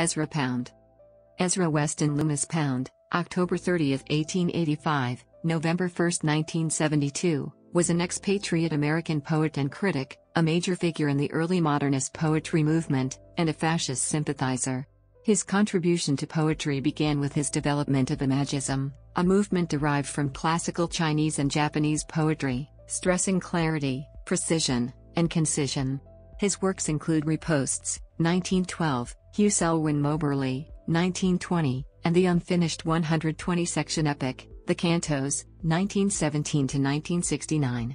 Ezra Pound. Ezra Weston Loomis Pound, October 30, 1885, November 1, 1972, was an expatriate American poet and critic, a major figure in the early modernist poetry movement, and a fascist sympathizer. His contribution to poetry began with his development of Imagism, a movement derived from classical Chinese and Japanese poetry, stressing clarity, precision, and concision. His works include Reposts, 1912, Hugh Selwyn Mauberley, 1920, and the unfinished 120-section epic, the Cantos, 1917–1969.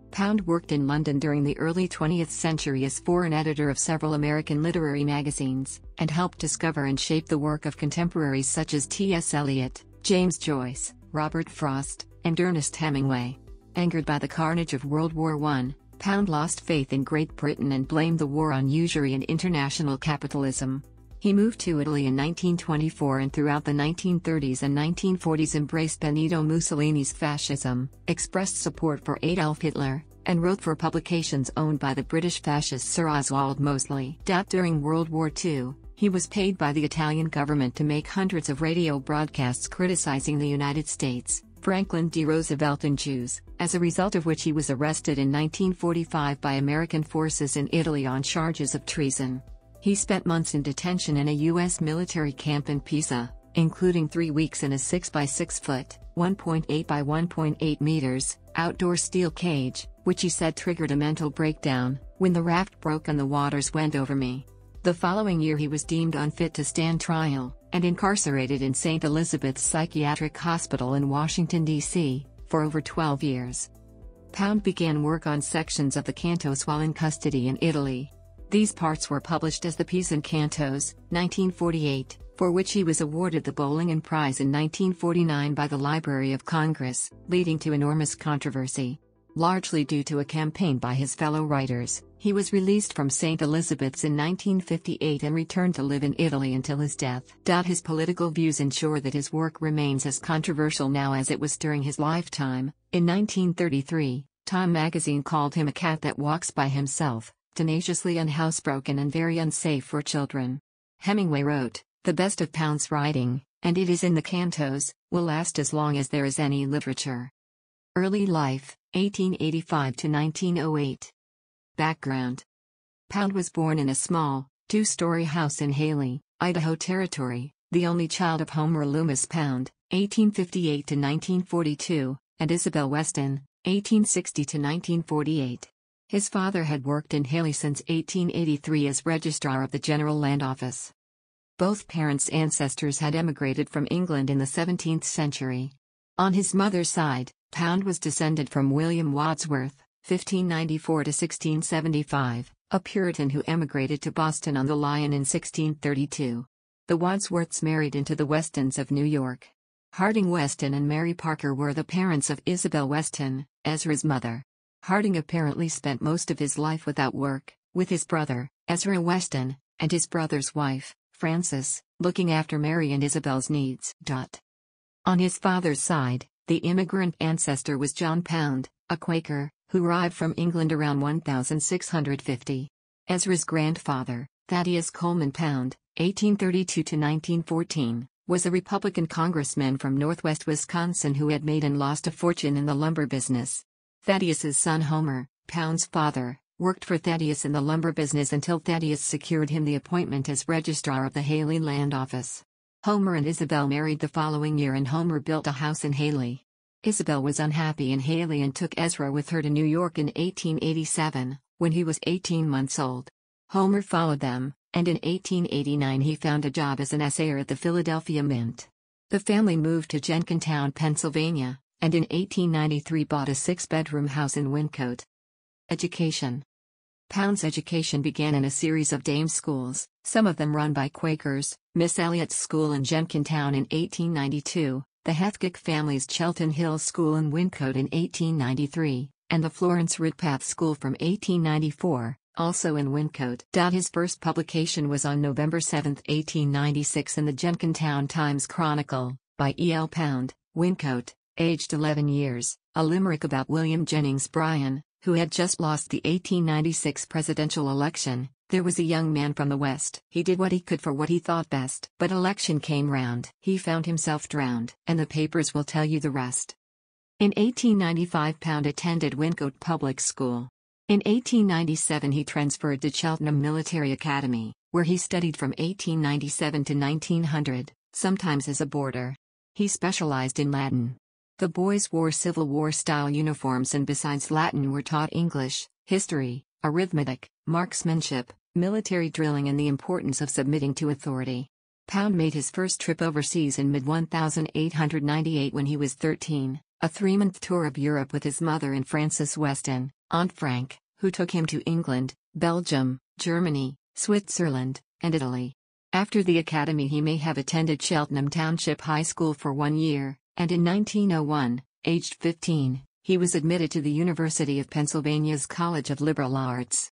Pound worked in London during the early 20th century as foreign editor of several American literary magazines, and helped discover and shape the work of contemporaries such as T.S. Eliot, James Joyce, Robert Frost, and Ernest Hemingway. Angered by the carnage of World War I, Pound lost faith in Great Britain and blamed the war on usury and international capitalism. He moved to Italy in 1924 and throughout the 1930s and 1940s embraced Benito Mussolini's fascism, expressed support for Adolf Hitler, and wrote for publications owned by the British fascist Sir Oswald Mosley. During World War II, he was paid by the Italian government to make hundreds of radio broadcasts criticizing the United States, Franklin D. Roosevelt and Jews, as a result of which he was arrested in 1945 by American forces in Italy on charges of treason. He spent months in detention in a U.S. military camp in Pisa, including 3 weeks in a 6x6-foot, 1.8 by 1.8 meters, outdoor steel cage, which he said triggered a mental breakdown, when the raft broke and the waters went over me. The following year he was deemed unfit to stand trial, and incarcerated in St. Elizabeth's Psychiatric Hospital in Washington, D.C., for over 12 years. Pound began work on sections of the Cantos while in custody in Italy. These parts were published as the piece in Cantos, 1948, for which he was awarded the Bowling Prize in 1949 by the Library of Congress, leading to enormous controversy. Largely due to a campaign by his fellow writers, he was released from St. Elizabeth's in 1958 and returned to live in Italy until his death. His political views ensure that his work remains as controversial now as it was during his lifetime. In 1933, Time magazine called him a cat that walks by himself, tenaciously unhousebroken and very unsafe for children. Hemingway wrote, "The best of Pound's writing, and it is in the Cantos, will last as long as there is any literature." Early life, 1885–1908. Background. Pound was born in a small, two-story house in Haley, Idaho Territory, the only child of Homer Loomis Pound, 1858–1942, and Isabel Weston, 1860–1948. His father had worked in Haley since 1883 as Registrar of the General Land Office. Both parents' ancestors had emigrated from England in the 17th century. On his mother's side, Pound was descended from William Wadsworth, 1594–1675, a Puritan who emigrated to Boston on the Lion in 1632. The Wadsworths married into the Westons of New York. Harding Weston and Mary Parker were the parents of Isabel Weston, Ezra's mother. Harding apparently spent most of his life without work, with his brother, Ezra Weston, and his brother's wife, Frances, looking after Mary and Isabel's needs. On his father's side, the immigrant ancestor was John Pound, a Quaker, who arrived from England around 1650. Ezra's grandfather, Thaddeus Coleman Pound, 1832–1914, was a Republican congressman from northwest Wisconsin who had made and lost a fortune in the lumber business. Thaddeus's son Homer, Pound's father, worked for Thaddeus in the lumber business until Thaddeus secured him the appointment as Registrar of the Haley Land Office. Homer and Isabel married the following year and Homer built a house in Haley. Isabel was unhappy in Haley and took Ezra with her to New York in 1887, when he was 18 months old. Homer followed them, and in 1889 he found a job as an assayer at the Philadelphia Mint. The family moved to Jenkintown, Pennsylvania, and in 1893 bought a 6-bedroom house in Wyncote. Education. Pound's education began in a series of dame schools, some of them run by Quakers, Miss Eliot's School in Jenkintown in 1892, the Heathcock family's Chelton Hill School in Wyncote in 1893, and the Florence Ridpath School from 1894, also in Wyncote. His first publication was on November 7, 1896 in the Jenkintown Times-Chronicle, by E. L. Pound, Wyncote, aged 11 years, a limerick about William Jennings Bryan, who had just lost the 1896 presidential election. There was a young man from the West. He did what he could for what he thought best. But election came round. He found himself drowned. And the papers will tell you the rest. In 1895 Pound attended Wincot Public School. In 1897 he transferred to Cheltenham Military Academy, where he studied from 1897 to 1900, sometimes as a boarder. He specialized in Latin. The boys wore Civil War-style uniforms and besides Latin were taught English, history, arithmetic, marksmanship, military drilling and the importance of submitting to authority. Pound made his first trip overseas in mid-1898 when he was 13, a 3-month tour of Europe with his mother and Frances Weston, Aunt Frank, who took him to England, Belgium, Germany, Switzerland, and Italy. After the academy he may have attended Cheltenham Township High School for 1 year, and in 1901, aged 15, he was admitted to the University of Pennsylvania's College of Liberal Arts.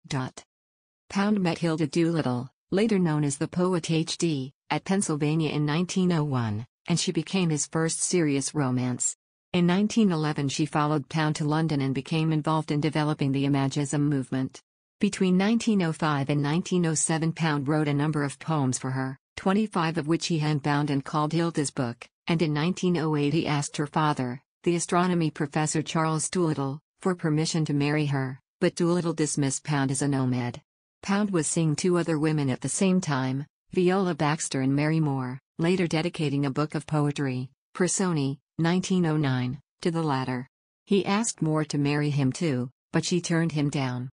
Pound met Hilda Doolittle, later known as the poet H.D., at Pennsylvania in 1901, and she became his first serious romance. In 1911 she followed Pound to London and became involved in developing the Imagism movement. Between 1905 and 1907 Pound wrote a number of poems for her, 25 of which he handbound and called Hilda's Book, and in 1908 he asked her father, the astronomy professor Charles Doolittle, for permission to marry her, but Doolittle dismissed Pound as a nomad. Pound was seeing 2 other women at the same time, Viola Baxter and Mary Moore, later dedicating a book of poetry, Persone, 1909, to the latter. He asked Moore to marry him too, but she turned him down.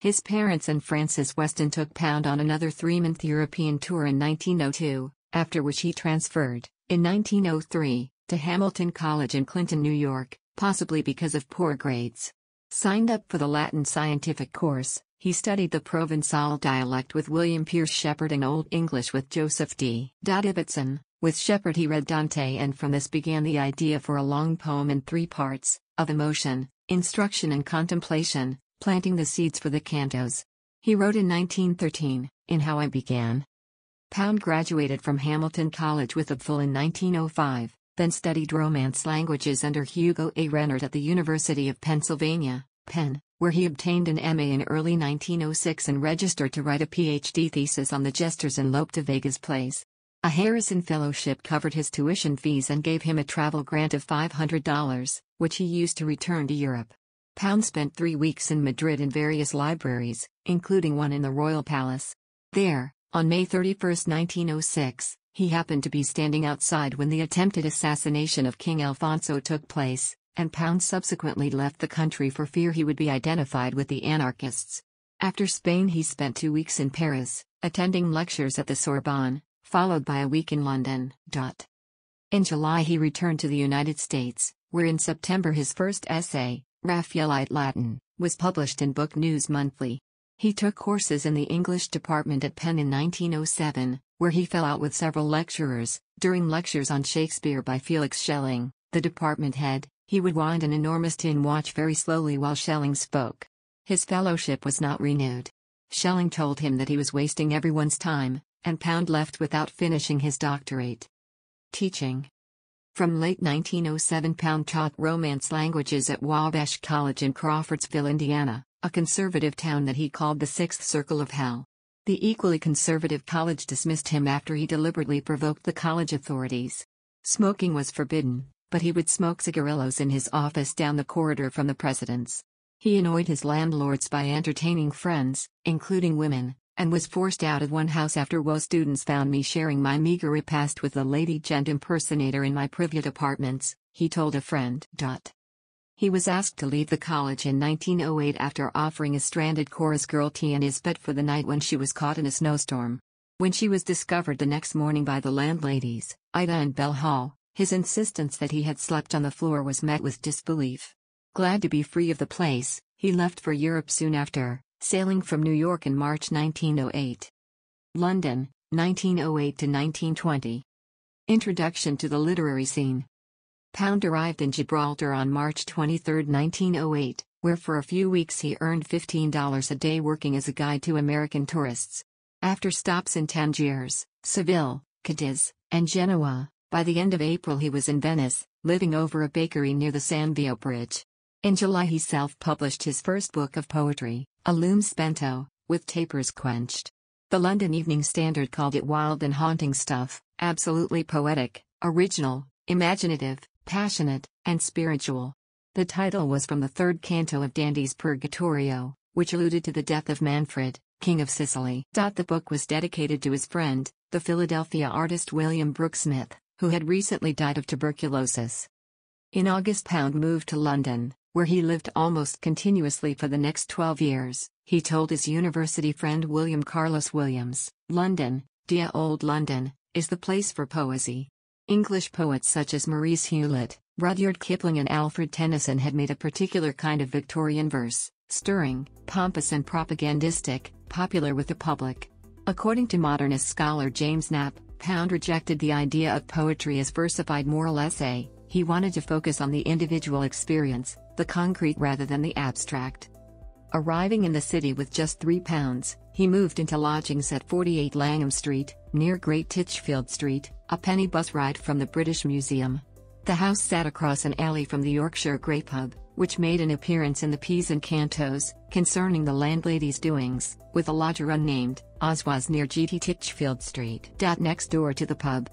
His parents and Frances Weston took Pound on another 3-month European tour in 1902, after which he transferred, in 1903, to Hamilton College in Clinton, New York, possibly because of poor grades. Signed up for the Latin scientific course, he studied the Provençal dialect with William Pierce Shepherd and Old English with Joseph D. Ibbotson. With Shepherd he read Dante and from this began the idea for a long poem in 3 parts, of emotion, instruction and contemplation, planting the seeds for the Cantos. He wrote in 1913, in How I Began. Pound graduated from Hamilton College with a full in 1905, then studied Romance languages under Hugo A. Rennert at the University of Pennsylvania, Penn, where he obtained an MA in early 1906 and registered to write a PhD thesis on the jesters in Lope de Vega's plays. A Harrison Fellowship covered his tuition fees and gave him a travel grant of $500, which he used to return to Europe. Pound spent 3 weeks in Madrid in various libraries, including one in the Royal Palace. There, on May 31, 1906, he happened to be standing outside when the attempted assassination of King Alfonso took place, and Pound subsequently left the country for fear he would be identified with the anarchists. After Spain he spent 2 weeks in Paris, attending lectures at the Sorbonne, followed by a week in London. In July he returned to the United States, where in September his first essay, Raphaelite Latin, was published in Book News Monthly. He took courses in the English department at Penn in 1907, where he fell out with several lecturers. During lectures on Shakespeare by Felix Schelling, the department head, he would wind an enormous tin watch very slowly while Schelling spoke. His fellowship was not renewed. Schelling told him that he was wasting everyone's time, and Pound left without finishing his doctorate. Teaching. From late 1907 Pound taught Romance languages at Wabash College in Crawfordsville, Indiana, a conservative town that he called the Sixth Circle of Hell. The equally conservative college dismissed him after he deliberately provoked the college authorities. Smoking was forbidden, but he would smoke cigarillos in his office down the corridor from the president's. He annoyed his landlords by entertaining friends, including women, and was forced out of one house after students found me sharing my meager repast with a lady gent impersonator in my private apartments, he told a friend. He was asked to leave the college in 1908 after offering a stranded chorus girl tea and his bed for the night when she was caught in a snowstorm. When she was discovered the next morning by the landladies, Ida and Belle Hall, his insistence that he had slept on the floor was met with disbelief. Glad to be free of the place, he left for Europe soon after, sailing from New York in March 1908. London, 1908 to 1920. Introduction to the literary scene. Pound arrived in Gibraltar on March 23, 1908, where for a few weeks he earned $15 a day working as a guide to American tourists. After stops in Tangiers, Seville, Cadiz, and Genoa, by the end of April he was in Venice, living over a bakery near the San Vio Bridge. In July he self-published his first book of poetry, A Loom Spento, with Tapers Quenched. The London Evening Standard called it wild and haunting stuff, absolutely poetic, original, imaginative, passionate, and spiritual. The title was from the third canto of Dante's Purgatorio, which alluded to the death of Manfred, King of Sicily. The book was dedicated to his friend, the Philadelphia artist William Brooke Smith, who had recently died of tuberculosis. In August, Pound moved to London, where he lived almost continuously for the next 12 years. He told his university friend William Carlos Williams, "London, dear old London, is the place for poesy." English poets such as Maurice Hewlett, Rudyard Kipling and Alfred Tennyson had made a particular kind of Victorian verse, stirring, pompous and propagandistic, popular with the public. According to modernist scholar James Knapp, Pound rejected the idea of poetry as versified moral essay. He wanted to focus on the individual experience, the concrete rather than the abstract. Arriving in the city with just £3, he moved into lodgings at 48 Langham Street, near Great Titchfield Street, a penny bus ride from the British Museum. The house sat across an alley from the Yorkshire Grey Pub, which made an appearance in the Peas and Cantos, concerning the landlady's doings, with a lodger unnamed, Oswaz near GT Titchfield Street. Next door to the pub,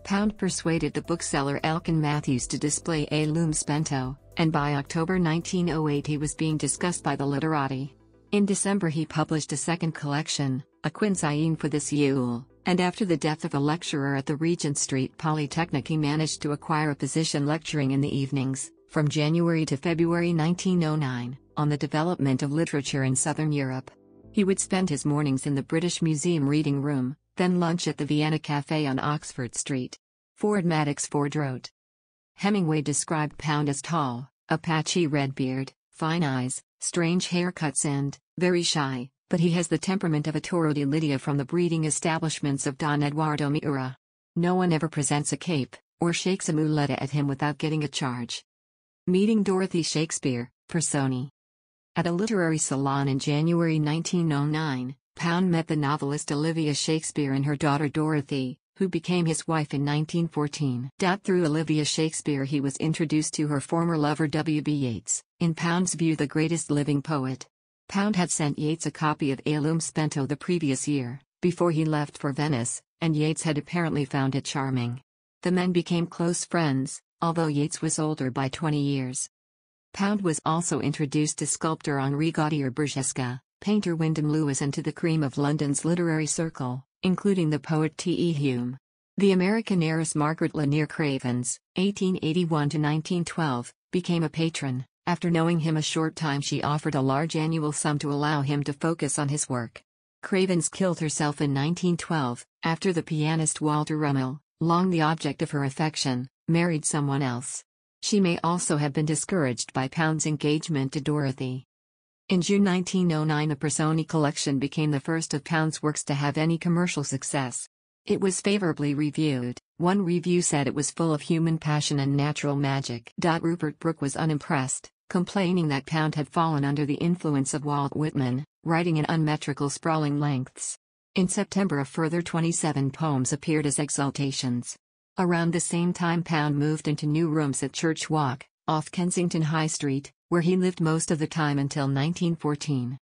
Pound persuaded the bookseller Elkin Matthews to display A Loom Spento, and by October 1908 he was being discussed by the literati. In December he published a second collection, A Quinzaine for this Yule, and after the death of a lecturer at the Regent Street Polytechnic he managed to acquire a position lecturing in the evenings, from January to February 1909, on the development of literature in Southern Europe. He would spend his mornings in the British Museum reading room, then lunch at the Vienna Café on Oxford Street. Ford Madox Ford wrote. Hemingway described Pound as tall, a patchy red beard, fine eyes, strange haircuts and very shy, but he has the temperament of a Toro di Lidia from the breeding establishments of Don Eduardo Miura. No one ever presents a cape, or shakes a muleta at him without getting a charge. Meeting Dorothy Shakespeare, Personi. At a literary salon in January 1909, Pound met the novelist Olivia Shakespeare and her daughter Dorothy, who became his wife in 1914. Through Olivia Shakespeare he was introduced to her former lover W.B. Yeats, in Pound's view the greatest living poet. Pound had sent Yeats a copy of A Loom Spento the previous year, before he left for Venice, and Yeats had apparently found it charming. The men became close friends, although Yeats was older by 20 years. Pound was also introduced to sculptor Henri Gautier-Bergesca, painter Wyndham Lewis and to the cream of London's literary circle, including the poet T.E. Hume. The American heiress Margaret Lanier Cravens, 1881–1912, became a patron. After knowing him a short time she offered a large annual sum to allow him to focus on his work. Cravens killed herself in 1912, after the pianist Walter Rummel, long the object of her affection, married someone else. She may also have been discouraged by Pound's engagement to Dorothy. In June 1909 the Personi collection became the first of Pound's works to have any commercial success. It was favorably reviewed. One review said it was full of human passion and natural magic. Rupert Brooke was unimpressed, complaining that Pound had fallen under the influence of Walt Whitman, writing in unmetrical sprawling lengths. In September a further 27 poems appeared as exaltations. Around the same time Pound moved into new rooms at Church Walk, off Kensington High Street, where he lived most of the time until 1914.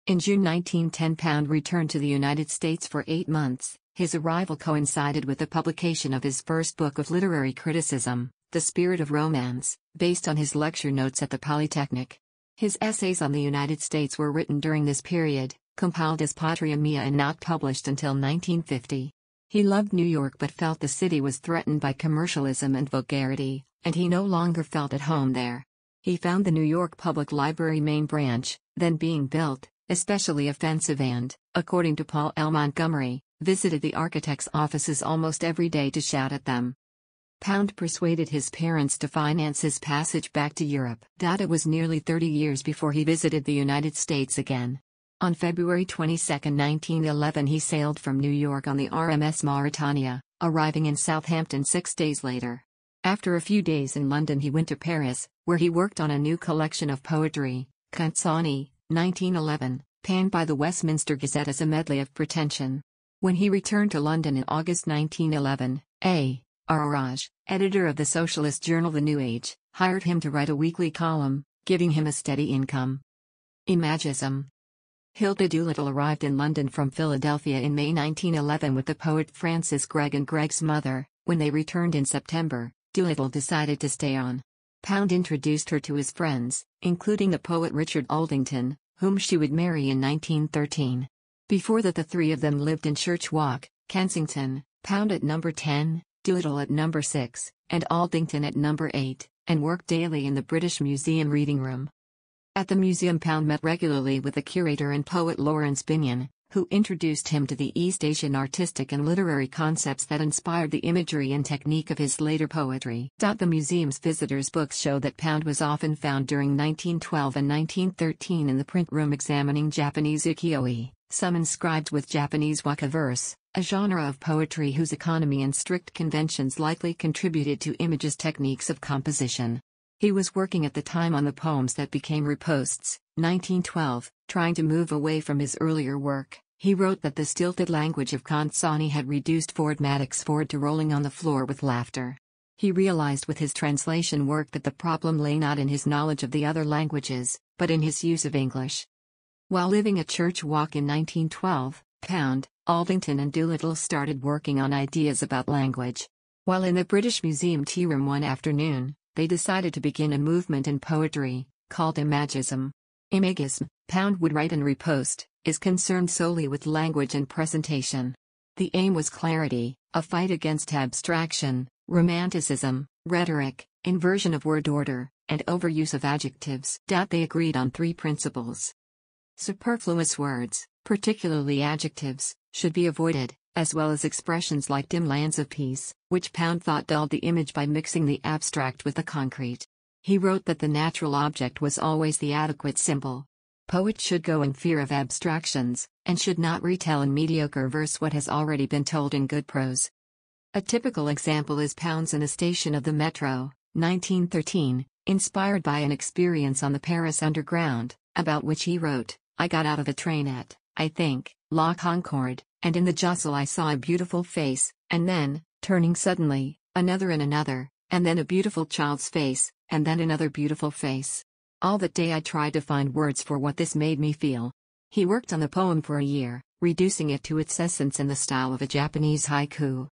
In June 1910 Pound returned to the United States for 8 months. His arrival coincided with the publication of his first book of literary criticism, The Spirit of Romance, based on his lecture notes at the Polytechnic. His essays on the United States were written during this period, compiled as Patria Mia and not published until 1950. He loved New York but felt the city was threatened by commercialism and vulgarity, and he no longer felt at home there. He found the New York Public Library main branch, then being built, especially offensive and, according to Paul L. Montgomery, visited the architects' offices almost every day to shout at them. Pound persuaded his parents to finance his passage back to Europe. It was nearly 30 years before he visited the United States again. On February 22, 1911 he sailed from New York on the RMS Mauretania, arriving in Southampton 6 days later. After a few days in London he went to Paris, where he worked on a new collection of poetry, Canzoni, 1911, panned by the Westminster Gazette as a medley of pretension. When he returned to London in August 1911, A.R. Raj, editor of the socialist journal The New Age, hired him to write a weekly column, giving him a steady income. Imagism. Hilda Doolittle arrived in London from Philadelphia in May 1911 with the poet Francis Gregg and Gregg's mother. When they returned in September, Doolittle decided to stay on. Pound introduced her to his friends, including the poet Richard Aldington, whom she would marry in 1913. Before that, the three of them lived in Church Walk, Kensington, Pound at number 10, Doolittle at number 6, and Aldington at number 8, and worked daily in the British Museum reading room. At the museum, Pound met regularly with the curator and poet Lawrence Binyon, who introduced him to the East Asian artistic and literary concepts that inspired the imagery and technique of his later poetry. The museum's visitors' books show that Pound was often found during 1912 and 1913 in the print room examining Japanese ukiyo-e, some inscribed with Japanese waka verse, a genre of poetry whose economy and strict conventions likely contributed to Imagist techniques of composition. He was working at the time on the poems that became Ripostes, 1912, trying to move away from his earlier work. He wrote that the stilted language of Consani had reduced Ford Madox Ford to rolling on the floor with laughter. He realized with his translation work that the problem lay not in his knowledge of the other languages, but in his use of English. While living at Church Walk in 1912, Pound, Aldington and Doolittle started working on ideas about language. While in the British Museum tea room one afternoon, they decided to begin a movement in poetry, called Imagism. Imagism, Pound would write in Riposte, is concerned solely with language and presentation. The aim was clarity, a fight against abstraction, romanticism, rhetoric, inversion of word order, and overuse of adjectives. They agreed on 3 principles. Superfluous words, particularly adjectives, should be avoided, as well as expressions like dim lands of peace, which Pound thought dulled the image by mixing the abstract with the concrete. He wrote that the natural object was always the adequate symbol. Poets should go in fear of abstractions, and should not retell in mediocre verse what has already been told in good prose. A typical example is Pound's In a Station of the Metro, 1913, inspired by an experience on the Paris Underground, about which he wrote, "I got out of a train at, I think, La Concorde, and in the jostle I saw a beautiful face, and then, turning suddenly, another and another, and then a beautiful child's face, and then another beautiful face. All that day I tried to find words for what this made me feel." He worked on the poem for a year, reducing it to its essence in the style of a Japanese haiku.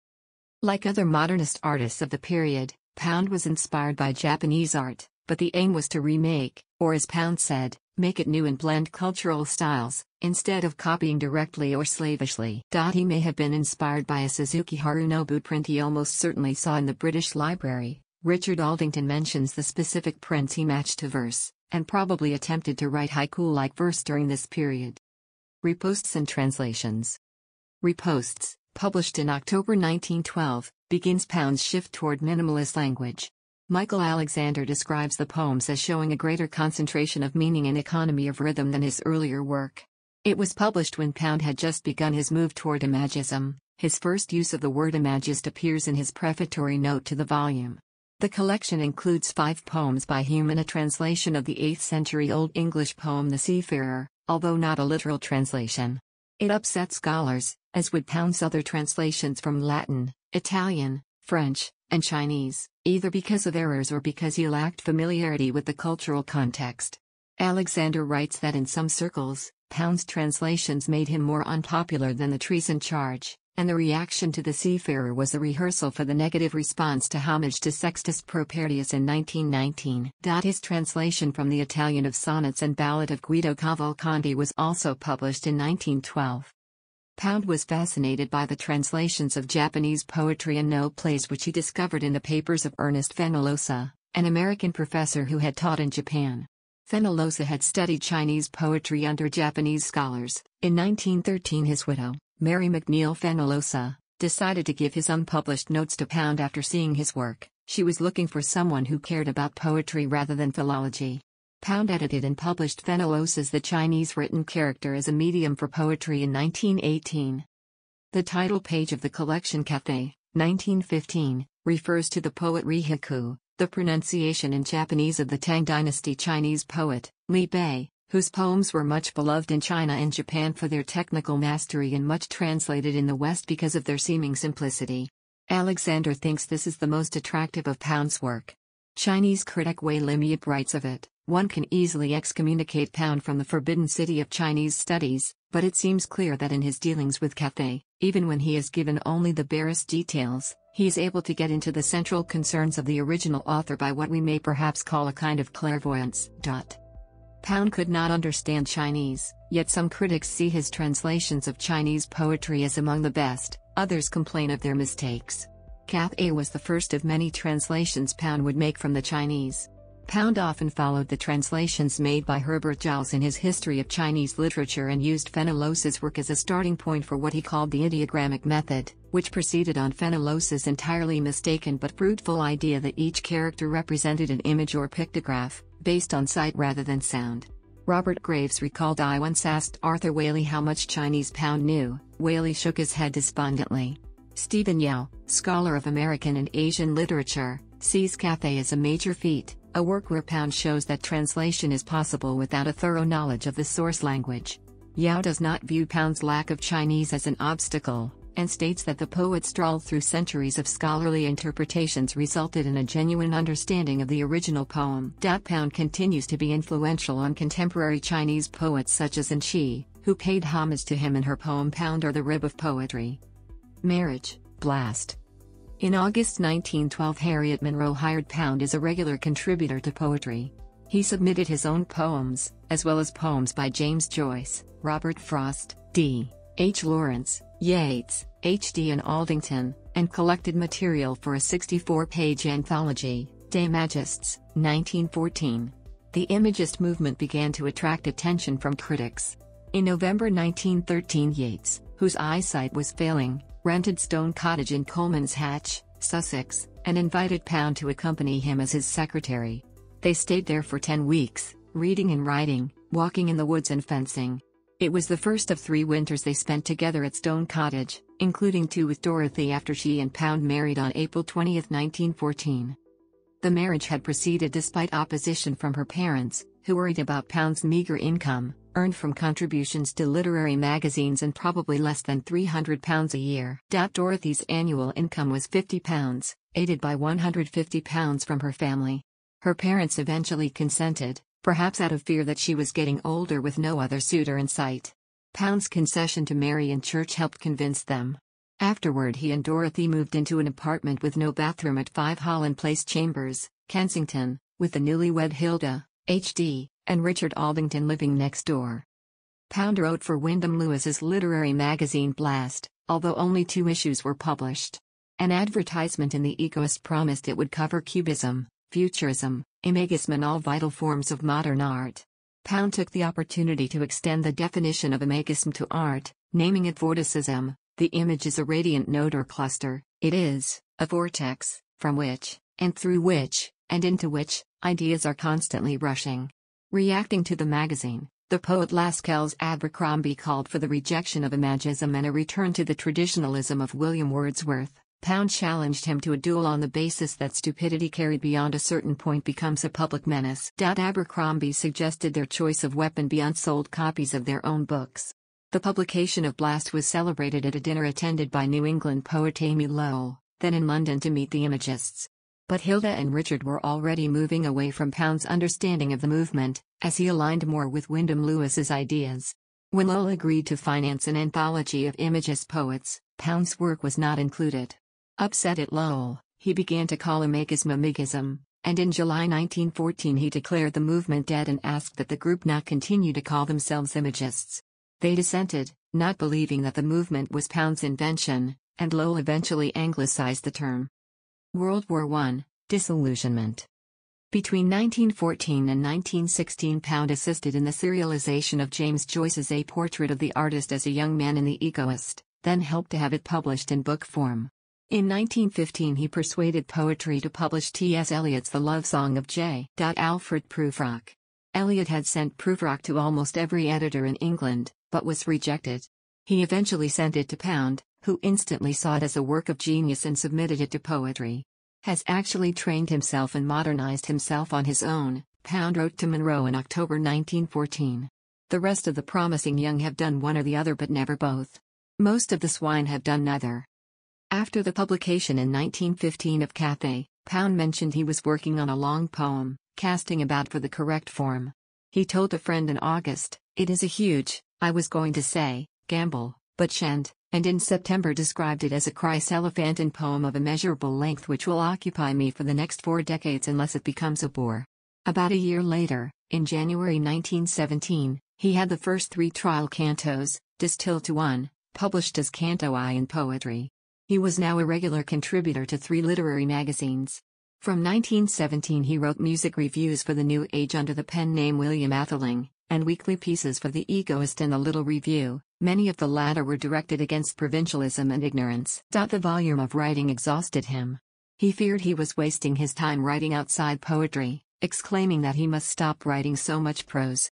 Like other modernist artists of the period, Pound was inspired by Japanese art, but the aim was to remake, or as Pound said, make it new and blend cultural styles, instead of copying directly or slavishly. He may have been inspired by a Suzuki Harunobu print he almost certainly saw in the British Library. Richard Aldington mentions the specific prints he matched to verse, and probably attempted to write haiku-like verse during this period. Reposts and Translations. Ripostes, published in October 1912, begins Pound's shift toward minimalist language. Michael Alexander describes the poems as showing a greater concentration of meaning and economy of rhythm than his earlier work. It was published when Pound had just begun his move toward Imagism. His first use of the word Imagist appears in his prefatory note to the volume. The collection includes 5 poems by Hume and a translation of the 8th century Old English poem The Seafarer, although not a literal translation. It upset scholars, as would Pound's other translations from Latin, Italian, French, and Chinese, either because of errors or because he lacked familiarity with the cultural context. Alexander writes that in some circles, Pound's translations made him more unpopular than the treason charge, and the reaction to The Seafarer was a rehearsal for the negative response to homage to Sextus Propertius in 1919. His translation from the Italian of Sonnets and Ballad of Guido Cavalcanti was also published in 1912. Pound was fascinated by the translations of Japanese poetry and no plays which he discovered in the papers of Ernest Fenollosa, an American professor who had taught in Japan. Fenollosa had studied Chinese poetry under Japanese scholars. In 1913 his widow, Mary McNeill Fenollosa, decided to give his unpublished notes to Pound after seeing his work. She was looking for someone who cared about poetry rather than philology. Pound edited and published Fenollosa's The Chinese Written Character as a Medium for Poetry in 1918. The title page of the collection Cathay, 1915, refers to the poet Rihiku, the pronunciation in Japanese of the Tang Dynasty Chinese poet, Li Bei, whose poems were much beloved in China and Japan for their technical mastery and much translated in the West because of their seeming simplicity. Alexander thinks this is the most attractive of Pound's work. Chinese critic Wei Limyup writes of it, One can easily excommunicate Pound from the forbidden city of Chinese studies, but it seems clear that in his dealings with Cathay, even when he is given only the barest details, he is able to get into the central concerns of the original author by what we may perhaps call a kind of clairvoyance. Pound could not understand Chinese, yet some critics see his translations of Chinese poetry as among the best, others complain of their mistakes. Cathay was the first of many translations Pound would make from the Chinese. Pound often followed the translations made by Herbert Giles in his History of Chinese Literature and used Fenelos's work as a starting point for what he called the ideogrammic method, which proceeded on Fenelos's entirely mistaken but fruitful idea that each character represented an image or pictograph, based on sight rather than sound. Robert Graves recalled, "I once asked Arthur Waley how much Chinese Pound knew. Waley shook his head despondently." Stephen Yao, scholar of American and Asian literature, sees Cathay as a major feat, a work where Pound shows that translation is possible without a thorough knowledge of the source language. Yao does not view Pound's lack of Chinese as an obstacle, and states that the poet's trawl through centuries of scholarly interpretations resulted in a genuine understanding of the original poem. Pound continues to be influential on contemporary Chinese poets such as An Shi, who paid homage to him in her poem Pound or the Rib of Poetry. Marriage, Blast. In August 1912, Harriet Monroe hired Pound as a regular contributor to poetry. He submitted his own poems, as well as poems by James Joyce, Robert Frost, D. H. Lawrence, Yeats, H. D. and Aldington, and collected material for a 64-page anthology, De Magists, 1914. The Imagist movement began to attract attention from critics. In November 1913, Yeats, whose eyesight was failing, rented Stone Cottage in Coleman's Hatch, Sussex, and invited Pound to accompany him as his secretary. They stayed there for 10 weeks, reading and writing, walking in the woods and fencing. It was the first of 3 winters they spent together at Stone Cottage, including 2 with Dorothy after she and Pound married on April 20, 1914. The marriage had proceeded despite opposition from her parents, who worried about Pound's meager income, earned from contributions to literary magazines and probably less than £300 a year. Dorothy's annual income was £50, aided by £150 from her family. Her parents eventually consented, perhaps out of fear that she was getting older with no other suitor in sight. Pound's concession to marry in church helped convince them. Afterward, he and Dorothy moved into an apartment with no bathroom at 5 Holland Place Chambers, Kensington, with the newlywed Hilda, H.D., and Richard Aldington living next door. Pound wrote for Wyndham Lewis's literary magazine Blast, although only 2 issues were published. An advertisement in The Egoist promised it would cover Cubism, Futurism, Imagism and all vital forms of modern art. Pound took the opportunity to extend the definition of Imagism to art, naming it Vorticism. The image is a radiant node or cluster. It is a vortex, from which, and through which, and into which, ideas are constantly rushing. Reacting to the magazine, the poet Lascelles Abercrombie called for the rejection of Imagism and a return to the traditionalism of William Wordsworth. Pound challenged him to a duel on the basis that stupidity carried beyond a certain point becomes a public menace. Abercrombie suggested their choice of weapon be unsold copies of their own books. The publication of Blast was celebrated at a dinner attended by New England poet Amy Lowell, then in London to meet the Imagists. But Hilda and Richard were already moving away from Pound's understanding of the movement, as he aligned more with Wyndham Lewis's ideas. When Lowell agreed to finance an anthology of Imagist poets, Pound's work was not included. Upset at Lowell, he began to call Imagism Imagism, and in July 1914 he declared the movement dead and asked that the group not continue to call themselves Imagists. They dissented, not believing that the movement was Pound's invention, and Lowell eventually anglicized the term. World War I, Disillusionment. Between 1914 and 1916, Pound assisted in the serialization of James Joyce's A Portrait of the Artist as a Young Man in The Egoist, then helped to have it published in book form. In 1915 he persuaded Poetry to publish T.S. Eliot's The Love Song of J. Alfred Prufrock. Eliot had sent Prufrock to almost every editor in England, but was rejected. He eventually sent it to Pound, who instantly saw it as a work of genius and submitted it to Poetry. Has actually trained himself and modernized himself on his own, Pound wrote to Monroe in October 1914. The rest of the promising young have done one or the other but never both. Most of the swine have done neither. After the publication in 1915 of Cathay, Pound mentioned he was working on a long poem, casting about for the correct form. He told a friend in August, "It is a huge, I was going to say, gamble, but shan't," and in September described it as a chryselephantine poem of immeasurable length which will occupy me for the next 4 decades unless it becomes a bore. About a year later, in January 1917, he had the first 3 trial cantos, distilled to one, published as Canto I in Poetry. He was now a regular contributor to 3 literary magazines. From 1917 he wrote music reviews for the New Age under the pen name William Atheling, and weekly pieces for The Egoist and The Little Review. Many of the latter were directed against provincialism and ignorance. The volume of writing exhausted him. He feared he was wasting his time writing outside poetry, exclaiming that he must stop writing so much prose.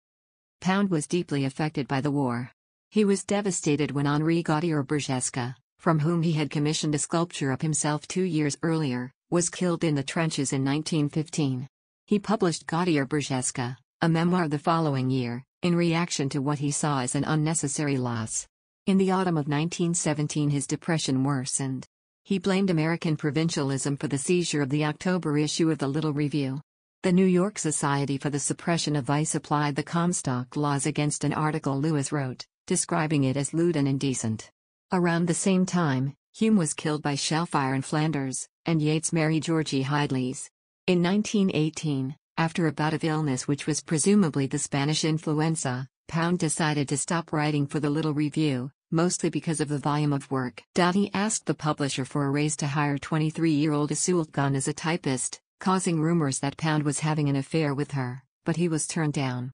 Pound was deeply affected by the war. He was devastated when Henri Gautier-Bergesca, from whom he had commissioned a sculpture of himself 2 years earlier, was killed in the trenches in 1915. He published Gautier-Bergesca, a memoir the following year, in reaction to what he saw as an unnecessary loss. In the autumn of 1917 his depression worsened. He blamed American provincialism for the seizure of the October issue of the Little Review. The New York Society for the Suppression of Vice applied the Comstock laws against an article Lewis wrote, describing it as lewd and indecent. Around the same time, Hume was killed by shellfire in Flanders, and Yeats married Georgie Hidleys. In 1918, after a bout of illness which was presumably the Spanish influenza, Pound decided to stop writing for the Little Review, mostly because of the volume of work. He asked the publisher for a raise to hire 23-year-old Iseult Gunn as a typist, causing rumors that Pound was having an affair with her, but he was turned down.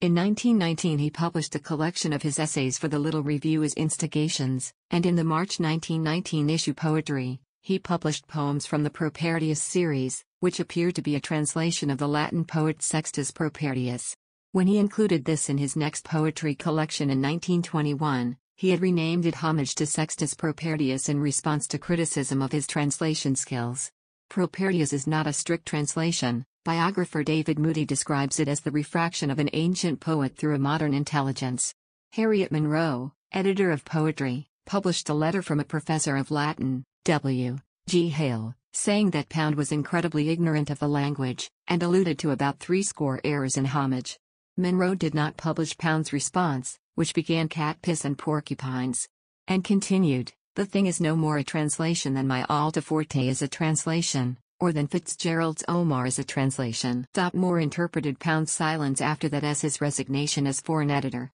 In 1919 he published a collection of his essays for the Little Review as Instigations, and in the March 1919 issue Poetry, he published poems from the Propertius series, which appeared to be a translation of the Latin poet Sextus Propertius. When he included this in his next poetry collection in 1921, he had renamed it Homage to Sextus Propertius in response to criticism of his translation skills. Propertius is not a strict translation. Biographer David Moody describes it as the refraction of an ancient poet through a modern intelligence. Harriet Monroe, editor of Poetry, published a letter from a professor of Latin, W. G. Hale, saying that Pound was incredibly ignorant of the language, and alluded to about 70 errors in Homage. Monroe did not publish Pound's response, which began cat piss and porcupines. And continued, "The thing is no more a translation than my Alta Forte is a translation, or than Fitzgerald's Omar is a translation." Moore interpreted Pound's silence after that as his resignation as foreign editor.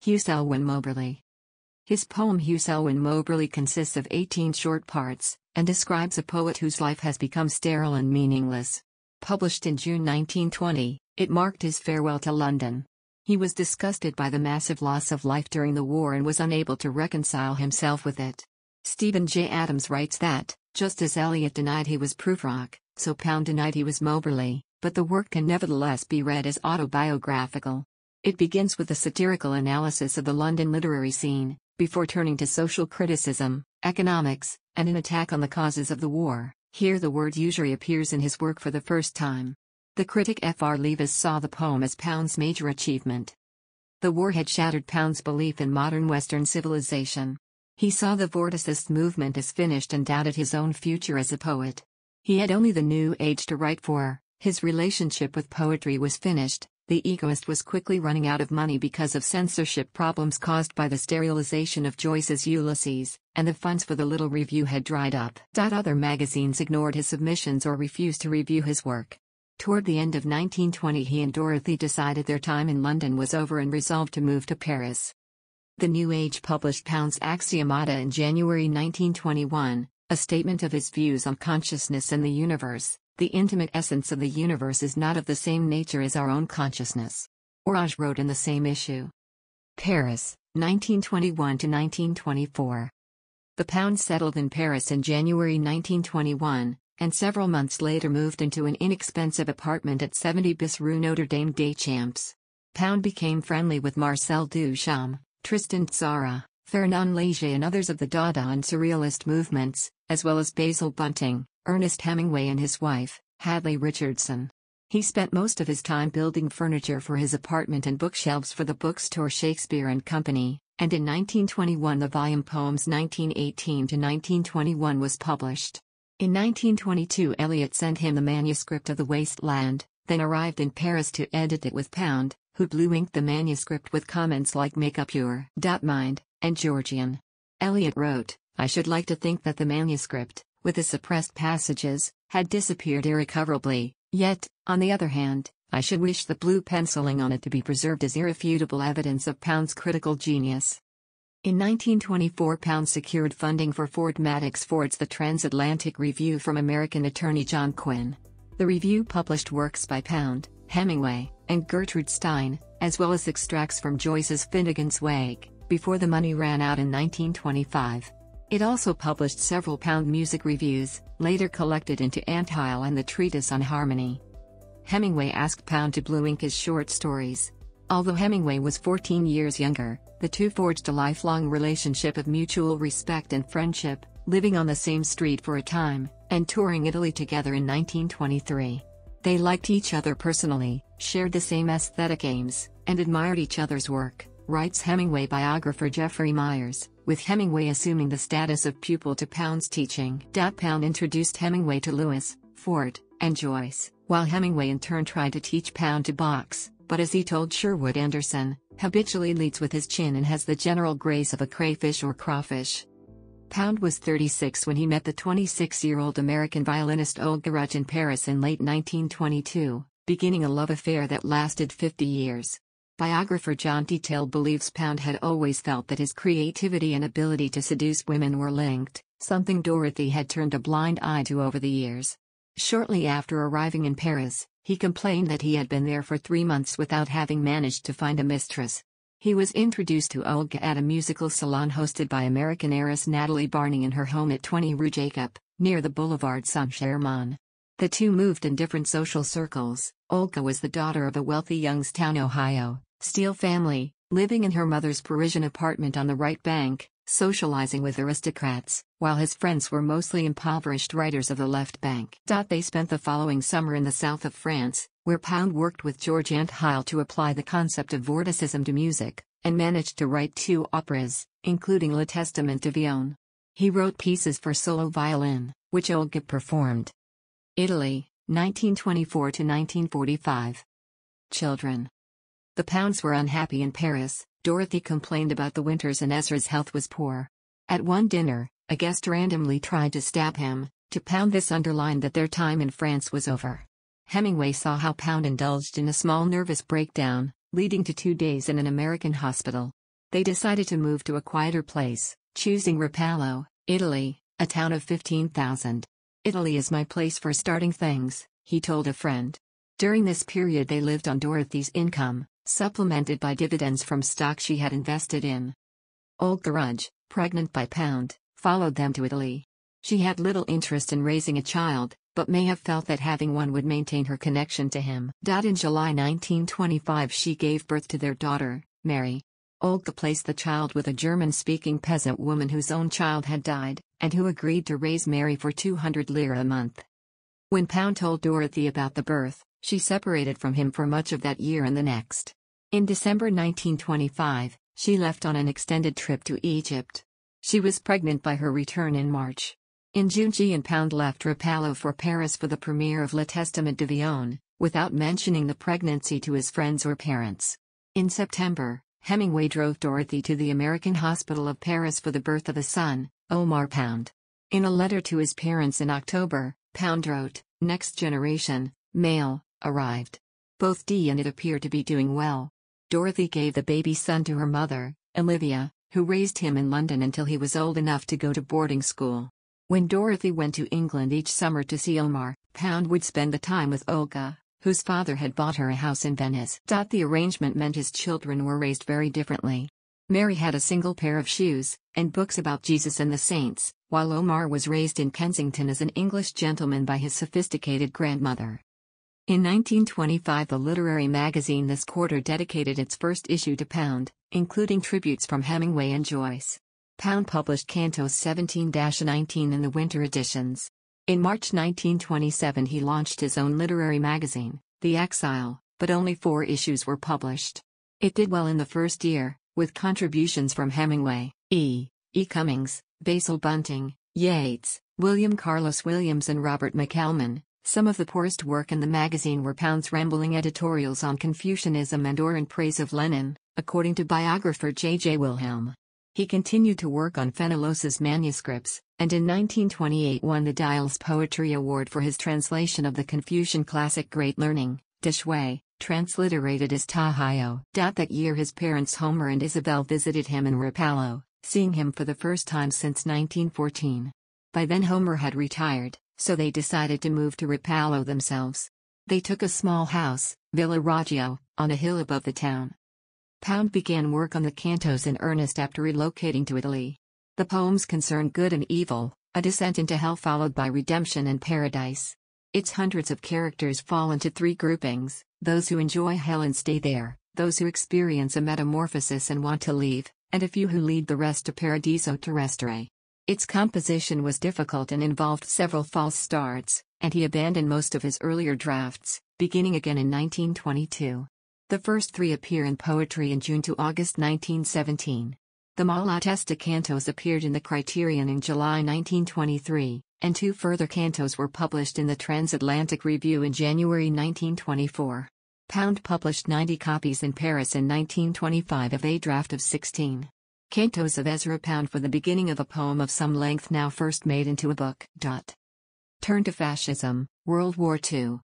Hugh Selwyn Mauberley. His poem Hugh Selwyn Mauberley consists of 18 short parts, and describes a poet whose life has become sterile and meaningless. Published in June 1920, it marked his farewell to London. He was disgusted by the massive loss of life during the war and was unable to reconcile himself with it. Stephen J. Adams writes that, just as Eliot denied he was Prufrock, so Pound denied he was Mauberley, but the work can nevertheless be read as autobiographical. It begins with a satirical analysis of the London literary scene, before turning to social criticism, economics, and an attack on the causes of the war. Here the word usury appears in his work for the first time. The critic F.R. Leavis saw the poem as Pound's major achievement. The war had shattered Pound's belief in modern Western civilization. He saw the Vorticist movement as finished and doubted his own future as a poet. He had only the New Age to write for, his relationship with poetry was finished, The Egoist was quickly running out of money because of censorship problems caused by the sterilization of Joyce's Ulysses, and the funds for the Little Review had dried up. Other magazines ignored his submissions or refused to review his work. Toward the end of 1920 he and Dorothy decided their time in London was over and resolved to move to Paris. The New Age published Pound's Axiomata in January 1921, a statement of his views on consciousness and the universe. The intimate essence of the universe is not of the same nature as our own consciousness. Orage wrote in the same issue. Paris, 1921 to 1924. The Pound settled in Paris in January 1921, and several months later moved into an inexpensive apartment at 70 bis Rue Notre Dame des Champs. Pound became friendly with Marcel Duchamp, Tristan Tzara, Fernand Léger and others of the Dada and Surrealist movements, as well as Basil Bunting, Ernest Hemingway and his wife, Hadley Richardson. He spent most of his time building furniture for his apartment and bookshelves for the bookstore Shakespeare and Company, and in 1921 the volume Poems 1918 to 1921 was published. In 1922 Eliot sent him the manuscript of The Waste Land, then arrived in Paris to edit it with Pound, who blue-inked the manuscript with comments like "make up your mind" and Georgian. Eliot wrote, "I should like to think that the manuscript, with the suppressed passages, had disappeared irrecoverably, yet, on the other hand, I should wish the blue penciling on it to be preserved as irrefutable evidence of Pound's critical genius." In 1924, Pound secured funding for Ford Madox Ford's The Transatlantic Review from American attorney John Quinn. The review published works by Pound, Hemingway, and Gertrude Stein, as well as extracts from Joyce's Finnegan's Wake, before the money ran out in 1925. It also published several Pound music reviews, later collected into Antile and the Treatise on Harmony. Hemingway asked Pound to blue-ink his short stories. Although Hemingway was 14 years younger, the two forged a lifelong relationship of mutual respect and friendship, living on the same street for a time, and touring Italy together in 1923. They liked each other personally, shared the same aesthetic aims, and admired each other's work, writes Hemingway biographer Jeffrey Myers, with Hemingway assuming the status of pupil to Pound's teaching. Pound introduced Hemingway to Lewis, Ford, and Joyce, while Hemingway in turn tried to teach Pound to box, but as he told Sherwood Anderson, habitually leads with his chin and has the general grace of a crayfish or crawfish. Pound was 36 when he met the 26-year-old American violinist Olga Rudge in Paris in late 1922, beginning a love affair that lasted 50 years. Biographer John Detail believes Pound had always felt that his creativity and ability to seduce women were linked, something Dorothy had turned a blind eye to over the years. Shortly after arriving in Paris, he complained that he had been there for 3 months without having managed to find a mistress. He was introduced to Olga at a musical salon hosted by American heiress Natalie Barney in her home at 20 Rue Jacob, near the Boulevard Saint-Germain. The two moved in different social circles. Olga was the daughter of a wealthy Youngstown, Ohio, Steele family, living in her mother's Parisian apartment on the right bank, socializing with aristocrats, while his friends were mostly impoverished writers of the left bank. They spent the following summer in the south of France, where Pound worked with George Antheil to apply the concept of vorticism to music, and managed to write 2 operas, including Le Testament de Villon. He wrote pieces for solo violin, which Olga performed. Italy, 1924 to 1945. Children. The Pounds were unhappy in Paris. Dorothy complained about the winters and Ezra's health was poor. At one dinner, a guest randomly tried to stab him. To Pound, this underlined that their time in France was over. Hemingway saw how Pound indulged in a small nervous breakdown, leading to 2 days in an American hospital. They decided to move to a quieter place, choosing Rapallo, Italy, a town of 15,000. "Italy is my place for starting things," he told a friend. During this period they lived on Dorothy's income, supplemented by dividends from stock she had invested in. Olga Rudge, pregnant by Pound, followed them to Italy. She had little interest in raising a child, but may have felt that having one would maintain her connection to him. In July 1925 she gave birth to their daughter, Mary. Olga placed the child with a German-speaking peasant woman whose own child had died, and who agreed to raise Mary for 200 lire a month. When Pound told Dorothy about the birth, she separated from him for much of that year and the next. In December 1925, she left on an extended trip to Egypt. She was pregnant by her return in March. In June she and Pound left Rapallo for Paris for the premiere of Le Testament de Villon, without mentioning the pregnancy to his friends or parents. In September, Hemingway drove Dorothy to the American Hospital of Paris for the birth of a son, Omar Pound. In a letter to his parents in October, Pound wrote, "Next generation, male, arrived. Both Dee and it appear to be doing well." Dorothy gave the baby son to her mother, Olivia, who raised him in London until he was old enough to go to boarding school. When Dorothy went to England each summer to see Omar, Pound would spend the time with Olga, whose father had bought her a house in Venice. The arrangement meant his children were raised very differently. Mary had a single pair of shoes, and books about Jesus and the saints, while Omar was raised in Kensington as an English gentleman by his sophisticated grandmother. In 1925 the literary magazine This Quarter dedicated its first issue to Pound, including tributes from Hemingway and Joyce. Pound published Cantos 17-19 in the winter editions. In March 1927 he launched his own literary magazine, The Exile, but only 4 issues were published. It did well in the first year, with contributions from Hemingway, E. Cummings, Basil Bunting, Yeats, William Carlos Williams and Robert McCalman, Some of the poorest work in the magazine were Pound's rambling editorials on Confucianism and/or in praise of Lenin, according to biographer J.J. Wilhelm. He continued to work on Fenelos's manuscripts, and in 1928 won the Dials Poetry Award for his translation of the Confucian classic Great Learning, De Shui, transliterated as Tahayo. That year his parents Homer and Isabel visited him in Rapallo, seeing him for the first time since 1914. By then Homer had retired, so they decided to move to Rapallo themselves. They took a small house, Villa Raggio, on a hill above the town. Pound began work on the Cantos in earnest after relocating to Italy. The poems concern good and evil, a descent into hell followed by redemption and paradise. Its hundreds of characters fall into three groupings: those who enjoy hell and stay there, those who experience a metamorphosis and want to leave, and a few who lead the rest to Paradiso Terrestre. Its composition was difficult and involved several false starts, and he abandoned most of his earlier drafts, beginning again in 1922. The first three appear in Poetry in June to August 1917. The Malatesta cantos appeared in the Criterion in July 1923, and two further cantos were published in the Transatlantic Review in January 1924. Pound published 90 copies in Paris in 1925 of a draft of 16 cantos of Ezra Pound for the beginning of a poem of some length now first made into a book. Turn to fascism, World War II.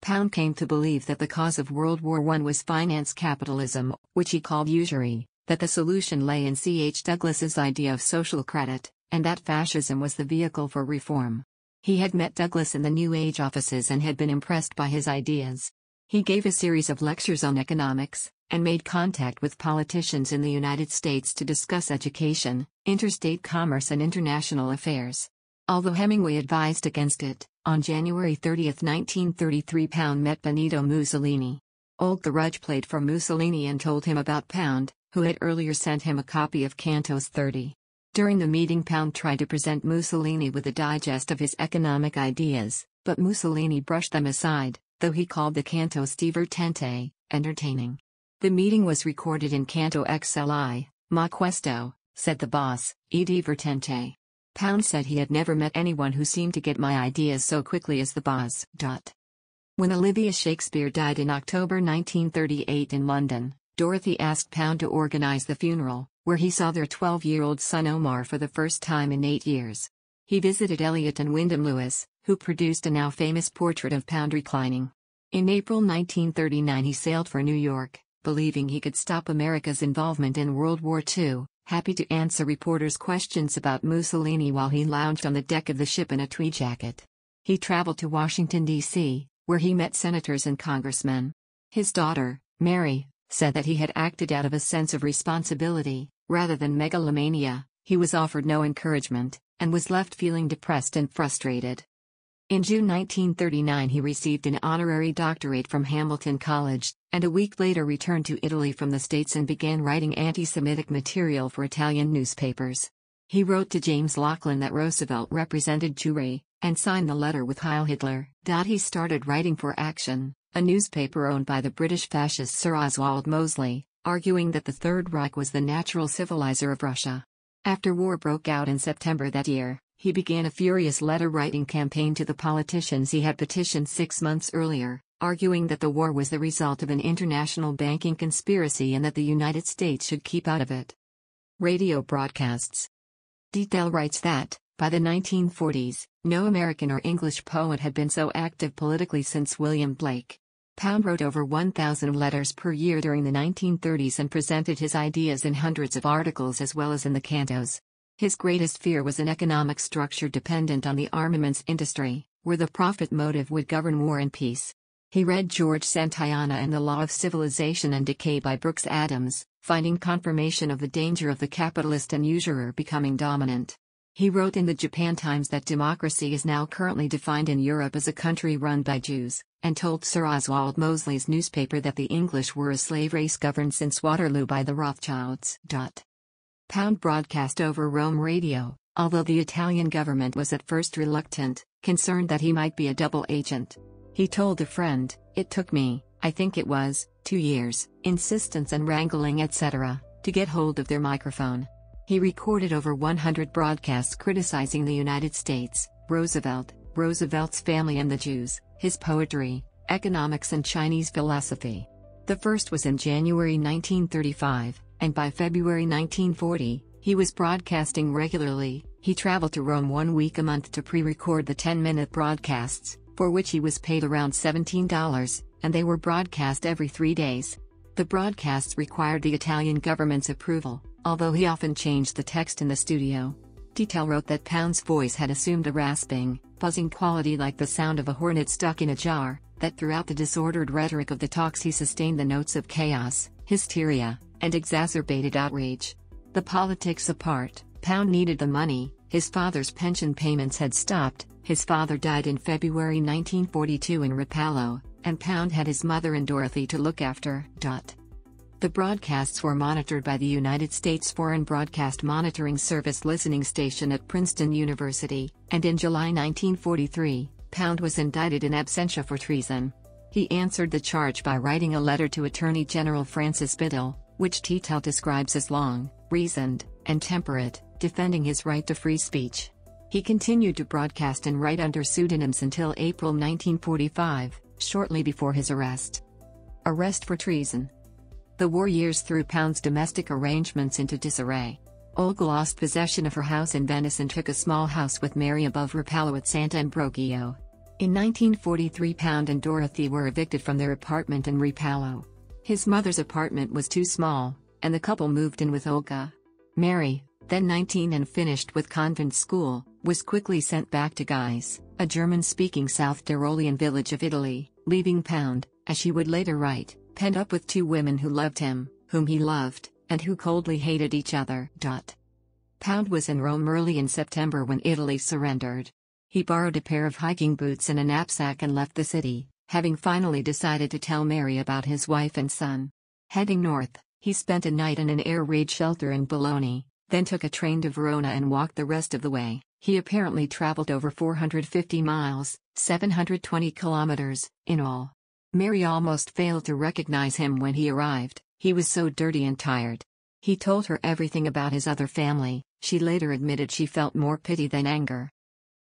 Pound came to believe that the cause of World War I was finance capitalism, which he called usury, that the solution lay in C.H. Douglas's idea of social credit, and that fascism was the vehicle for reform. He had met Douglas in the New Age offices and had been impressed by his ideas. He gave a series of lectures on economics, and made contact with politicians in the United States to discuss education, interstate commerce and international affairs. Although Hemingway advised against it, on January 30, 1933 Pound met Benito Mussolini. Old the Rudge played for Mussolini and told him about Pound, who had earlier sent him a copy of Cantos 30. During the meeting Pound tried to present Mussolini with a digest of his economic ideas, but Mussolini brushed them aside, though he called the cantos divertente, entertaining. The meeting was recorded in Canto XLI, Ma questo, said the boss, e divertente. Pound said he had never met anyone who seemed to get my ideas so quickly as the boss. When Olivia Shakespeare died in October 1938 in London, Dorothy asked Pound to organize the funeral, where he saw their 12-year-old son Omar for the first time in 8 years. He visited Eliot and Wyndham Lewis, who produced a now famous portrait of Pound reclining. In April 1939 he sailed for New York, believing he could stop America's involvement in World War II, happy to answer reporters' questions about Mussolini while he lounged on the deck of the ship in a tweed jacket. He traveled to Washington, D.C., where he met senators and congressmen. His daughter, Mary, said that he had acted out of a sense of responsibility, rather than megalomania. He was offered no encouragement, and was left feeling depressed and frustrated. In June 1939 he received an honorary doctorate from Hamilton College, and a week later returned to Italy from the States and began writing anti-Semitic material for Italian newspapers. He wrote to James Laughlin that Roosevelt represented Jewry, and signed the letter with Heil Hitler. He started writing for Action, a newspaper owned by the British fascist Sir Oswald Mosley, arguing that the Third Reich was the natural civilizer of Russia. After war broke out in September that year, he began a furious letter-writing campaign to the politicians he had petitioned 6 months earlier, arguing that the war was the result of an international banking conspiracy and that the United States should keep out of it. Radio broadcasts. Detail writes that, by the 1940s, no American or English poet had been so active politically since William Blake. Pound wrote over 1,000 letters per year during the 1930s and presented his ideas in hundreds of articles as well as in the cantos. His greatest fear was an economic structure dependent on the armaments industry, where the profit motive would govern war and peace. He read George Santayana and The Law of Civilization and Decay by Brooks Adams, finding confirmation of the danger of the capitalist and usurer becoming dominant. He wrote in the Japan Times that democracy is now currently defined in Europe as a country run by Jews, and told Sir Oswald Mosley's newspaper that the English were a slave race governed since Waterloo by the Rothschilds. Pound broadcast over Rome radio, although the Italian government was at first reluctant, concerned that he might be a double agent. He told a friend, "It took me, I think it was, 2 years, insistence and wrangling etc., to get hold of their microphone." He recorded over 100 broadcasts criticizing the United States, Roosevelt, Roosevelt's Family and the Jews, His Poetry, Economics and Chinese Philosophy. The first was in January 1935, and by February 1940, he was broadcasting regularly. He traveled to Rome 1 week a month to pre-record the 10-minute broadcasts, for which he was paid around $17, and they were broadcast every 3 days. The broadcasts required the Italian government's approval, although he often changed the text in the studio. Detail wrote that Pound's voice had assumed a rasping, buzzing quality like the sound of a hornet stuck in a jar, that throughout the disordered rhetoric of the talks he sustained the notes of chaos, hysteria, and exacerbated outrage. The politics apart, Pound needed the money. His father's pension payments had stopped. His father died in February 1942 in Rapallo, and Pound had his mother and Dorothy to look after. The broadcasts were monitored by the United States Foreign Broadcast Monitoring Service listening station at Princeton University, and in July 1943, Pound was indicted in absentia for treason. He answered the charge by writing a letter to Attorney General Francis Biddle, which Teitel describes as long, reasoned, and temperate, defending his right to free speech. He continued to broadcast and write under pseudonyms until April 1945, shortly before his arrest. Arrest for treason. The war years threw Pound's domestic arrangements into disarray. Olga lost possession of her house in Venice and took a small house with Mary above Rapallo at Sant'Ambrogio. In 1943, Pound and Dorothy were evicted from their apartment in Rapallo. His mother's apartment was too small, and the couple moved in with Olga. Mary, then 19 and finished with convent school, was quickly sent back to Guise, a German-speaking South Tyrolean village of Italy, leaving Pound, as she would later write, penned up with 2 women who loved him, whom he loved, and who coldly hated each other. Pound was in Rome early in September when Italy surrendered. He borrowed a pair of hiking boots and a knapsack and left the city, having finally decided to tell Mary about his wife and son. Heading north, he spent a night in an air raid shelter in Bologna, then took a train to Verona and walked the rest of the way. He apparently traveled over 450 miles, 720 kilometers, in all. Mary almost failed to recognize him when he arrived. He was so dirty and tired. He told her everything about his other family. She later admitted she felt more pity than anger.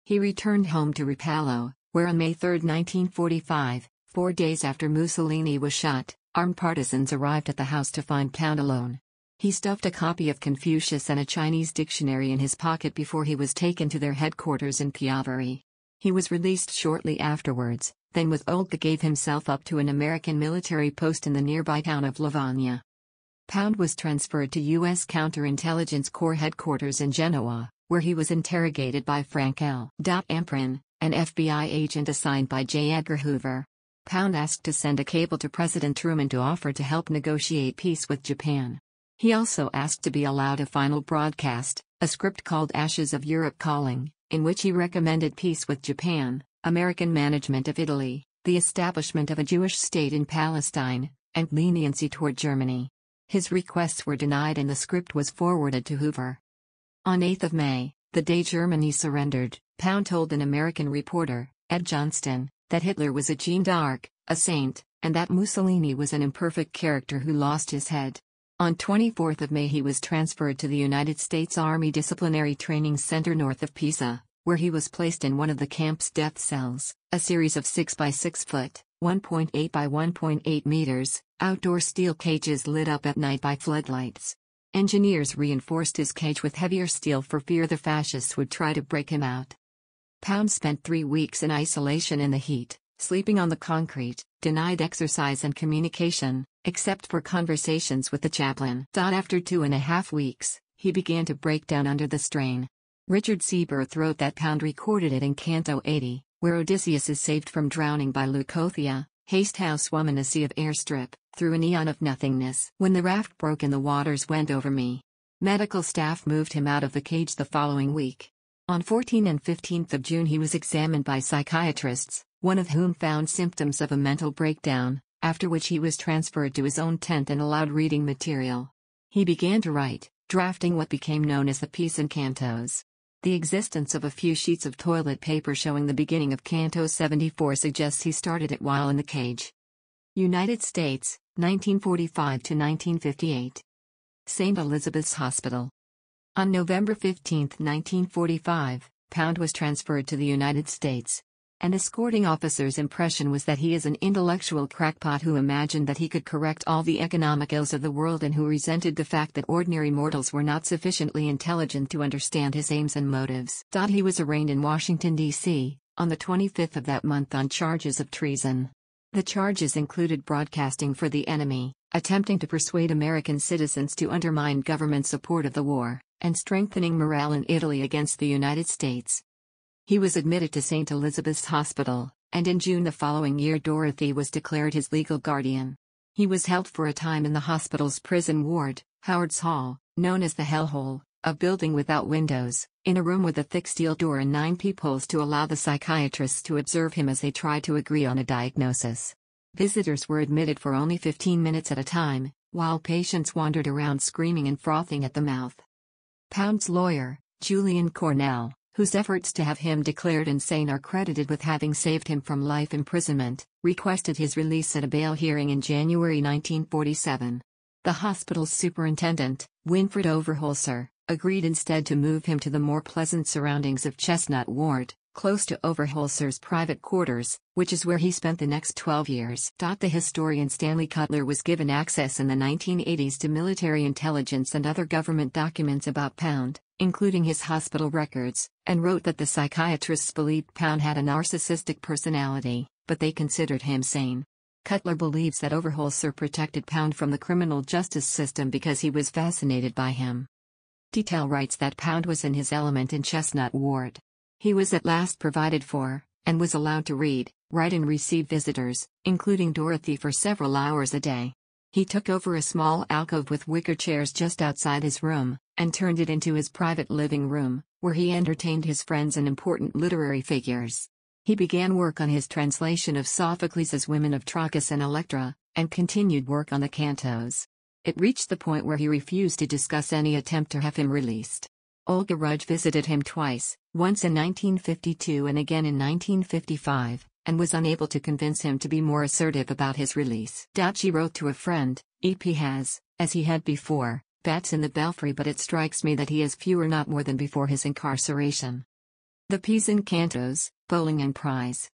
He returned home to Rapallo, where on May 3, 1945, 4 days after Mussolini was shot, armed partisans arrived at the house to find Pound alone. He stuffed a copy of Confucius and a Chinese dictionary in his pocket before he was taken to their headquarters in Chiavari. He was released shortly afterwards, then with Olga gave himself up to an American military post in the nearby town of Lavagna. Pound was transferred to U.S. Counterintelligence Corps headquarters in Genoa, where he was interrogated by Frank L. Amprin, an FBI agent assigned by J. Edgar Hoover. Pound asked to send a cable to President Truman to offer to help negotiate peace with Japan. He also asked to be allowed a final broadcast, a script called Ashes of Europe Calling, in which he recommended peace with Japan, American management of Italy, the establishment of a Jewish state in Palestine, and leniency toward Germany. His requests were denied and the script was forwarded to Hoover. On 8 May, the day Germany surrendered, Pound told an American reporter, Ed Johnston, that Hitler was a Jeanne d'Arc, a saint, and that Mussolini was an imperfect character who lost his head. On 24 May he was transferred to the United States Army Disciplinary Training Center north of Pisa, where he was placed in one of the camp's death cells, a series of 6 by 6 foot, 1.8 by 1.8 meters, outdoor steel cages lit up at night by floodlights. Engineers reinforced his cage with heavier steel for fear the fascists would try to break him out. Pound spent 3 weeks in isolation in the heat, sleeping on the concrete, denied exercise and communication, except for conversations with the chaplain. After 2.5 weeks, he began to break down under the strain. Richard Seaborth wrote that Pound recorded it in Canto 80, where Odysseus is saved from drowning by Leucothea, haste how swum in a sea of airstrip, through an eon of nothingness. When the raft broke and the waters went over me. Medical staff moved him out of the cage the following week. On 14 and 15 June he was examined by psychiatrists, one of whom found symptoms of a mental breakdown, after which he was transferred to his own tent and allowed reading material. He began to write, drafting what became known as the piece in Cantos. The existence of a few sheets of toilet paper showing the beginning of Canto 74 suggests he started it while in the cage. United States, 1945 to 1958. St. Elizabeth's Hospital. On November 15, 1945, Pound was transferred to the United States. An escorting officer's impression was that he is an intellectual crackpot who imagined that he could correct all the economic ills of the world and who resented the fact that ordinary mortals were not sufficiently intelligent to understand his aims and motives. He was arraigned in Washington, D.C., on the 25th of that month on charges of treason. The charges included broadcasting for the enemy, attempting to persuade American citizens to undermine government support of the war, and strengthening morale in Italy against the United States. He was admitted to St. Elizabeth's Hospital, and in June the following year Dorothy was declared his legal guardian. He was held for a time in the hospital's prison ward, Howard's Hall, known as the Hellhole, a building without windows, in a room with a thick steel door and 9 peepholes to allow the psychiatrists to observe him as they tried to agree on a diagnosis. Visitors were admitted for only 15 minutes at a time, while patients wandered around screaming and frothing at the mouth. Pound's lawyer, Julian Cornell, whose efforts to have him declared insane are credited with having saved him from life imprisonment, requested his release at a bail hearing in January 1947. The hospital's superintendent, Winfred Overholser, agreed instead to move him to the more pleasant surroundings of Chestnut Ward, close to Overholser's private quarters, which is where he spent the next 12 years. The historian Stanley Cutler was given access in the 1980s to military intelligence and other government documents about Pound, including his hospital records, and wrote that the psychiatrists believed Pound had a narcissistic personality, but they considered him sane. Cutler believes that Overholser protected Pound from the criminal justice system because he was fascinated by him. Detail writes that Pound was in his element in Chestnut Ward. He was at last provided for, and was allowed to read, write and receive visitors, including Dorothy for several hours a day. He took over a small alcove with wicker chairs just outside his room, and turned it into his private living room, where he entertained his friends and important literary figures. He began work on his translation of Sophocles' Women of Trachis and Electra, and continued work on the Cantos. It reached the point where he refused to discuss any attempt to have him released. Olga Rudge visited him twice, once in 1952 and again in 1955, and was unable to convince him to be more assertive about his release. She wrote to a friend, "EP has, as he had before, bats in the belfry, but it strikes me that he has fewer not more than before his incarceration." The Piece in Cantos, Bowling and Prize.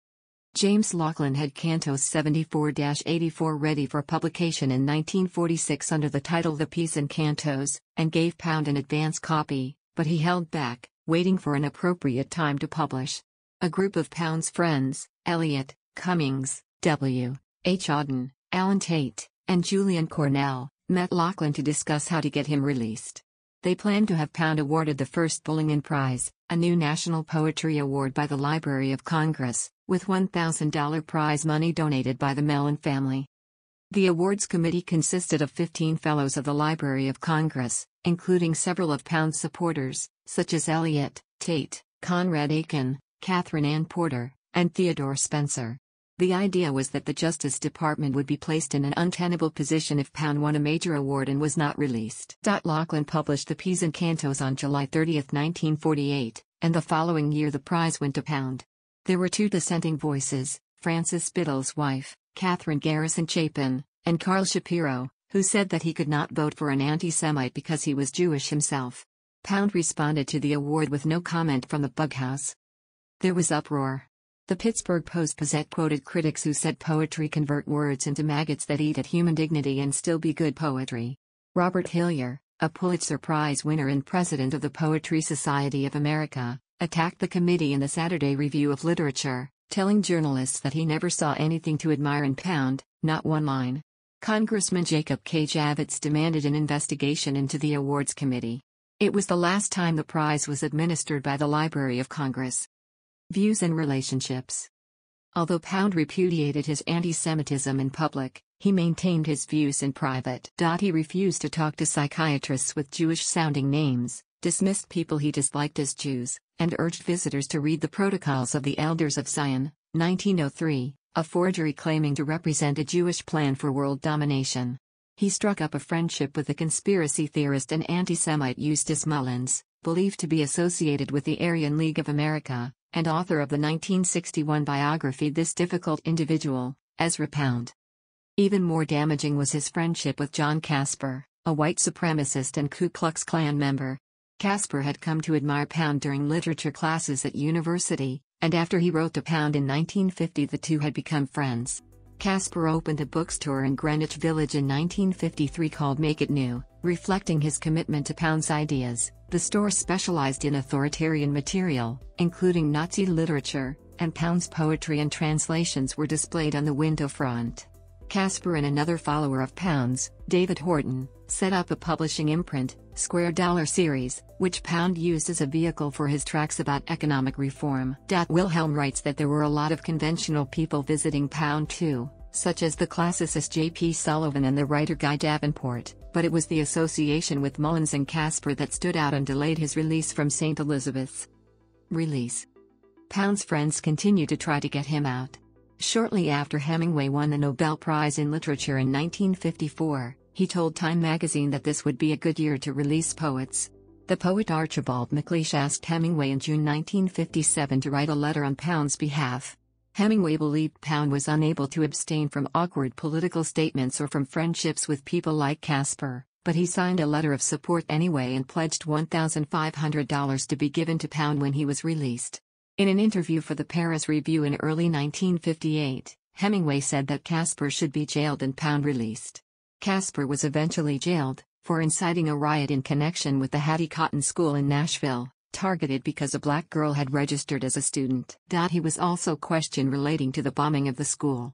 James Laughlin had Cantos 74-84 ready for publication in 1946 under the title The Piece in Cantos, and gave Pound an advance copy, but he held back, waiting for an appropriate time to publish. A group of Pound's friends, Eliot, Cummings, W. H. Auden, Alan Tate, and Julian Cornell, met Laughlin to discuss how to get him released. They planned to have Pound awarded the first Bullingham Prize, a new national poetry award by the Library of Congress, with $1,000 prize money donated by the Mellon family. The awards committee consisted of 15 fellows of the Library of Congress, including several of Pound's supporters, such as Eliot, Tate, Conrad Aiken, Catherine Ann Porter, and Theodore Spencer. The idea was that the Justice Department would be placed in an untenable position if Pound won a major award and was not released. Laughlin published The Piece in Cantos on July 30, 1948, and the following year the prize went to Pound. There were 2 dissenting voices, Francis Biddle's wife, Catherine Garrison Chapin, and Carl Shapiro, who said that he could not vote for an anti-Semite because he was Jewish himself. Pound responded to the award with no comment from the Bughouse. There was uproar. The Pittsburgh Post-Gazette quoted critics who said poetry convert words into maggots that eat at human dignity and still be good poetry. Robert Hillier, a Pulitzer Prize winner and president of the Poetry Society of America, attacked the committee in the Saturday Review of Literature, telling journalists that he never saw anything to admire in Pound, not one line. Congressman Jacob K. Javits demanded an investigation into the awards committee. It was the last time the prize was administered by the Library of Congress. Views and relationships. Although Pound repudiated his anti-Semitism in public, he maintained his views in private. He refused to talk to psychiatrists with Jewish-sounding names, dismissed people he disliked as Jews, and urged visitors to read the Protocols of the Elders of Zion, 1903, a forgery claiming to represent a Jewish plan for world domination. He struck up a friendship with the conspiracy theorist and anti-Semite Eustace Mullins, believed to be associated with the Aryan League of America, and author of the 1961 biography This Difficult Individual, Ezra Pound. Even more damaging was his friendship with John Casper, a white supremacist and Ku Klux Klan member. Caspar had come to admire Pound during literature classes at university, and after he wrote to Pound in 1950 the two had become friends. Caspar opened a bookstore in Greenwich Village in 1953 called Make It New, reflecting his commitment to Pound's ideas. The store specialized in authoritarian material, including Nazi literature, and Pound's poetry and translations were displayed on the window front. Caspar and another follower of Pound's, David Horton, set up a publishing imprint, Square Dollar Series, which Pound used as a vehicle for his tracts about economic reform. Wilhelm writes that there were a lot of conventional people visiting Pound too, such as the classicist J.P. Sullivan and the writer Guy Davenport, but it was the association with Mullins and Caspar that stood out and delayed his release from St. Elizabeth's. Release. Pound's friends continued to try to get him out. Shortly after Hemingway won the Nobel Prize in Literature in 1954, he told Time magazine that this would be a good year to release poets. The poet Archibald MacLeish asked Hemingway in June 1957 to write a letter on Pound's behalf. Hemingway believed Pound was unable to abstain from awkward political statements or from friendships with people like Caspar, but he signed a letter of support anyway and pledged $1,500 to be given to Pound when he was released. In an interview for the Paris Review in early 1958, Hemingway said that Caspar should be jailed and Pound released. Caspar was eventually jailed for inciting a riot in connection with the Hattie Cotton School in Nashville, targeted because a black girl had registered as a student. He was also questioned relating to the bombing of the school.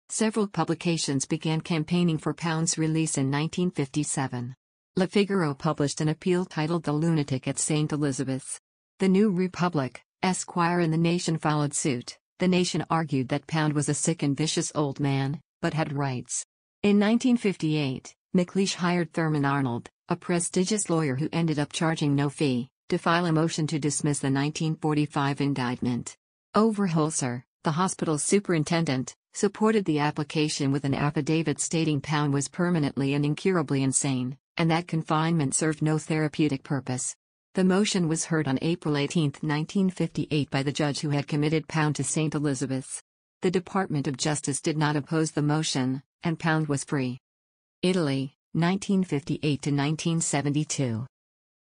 Several publications began campaigning for Pound's release in 1957. Le Figaro published an appeal titled The Lunatic at St. Elizabeth's. The New Republic, Esquire and The Nation followed suit. The Nation argued that Pound was a sick and vicious old man, but had rights. In 1958, MacLeish hired Thurman Arnold, a prestigious lawyer who ended up charging no fee, to file a motion to dismiss the 1945 indictment. Overholser, the hospital's superintendent, supported the application with an affidavit stating Pound was permanently and incurably insane, and that confinement served no therapeutic purpose. The motion was heard on April 18, 1958 by the judge who had committed Pound to St. Elizabeth's. The Department of Justice did not oppose the motion, and Pound was free. Italy, 1958 to 1972.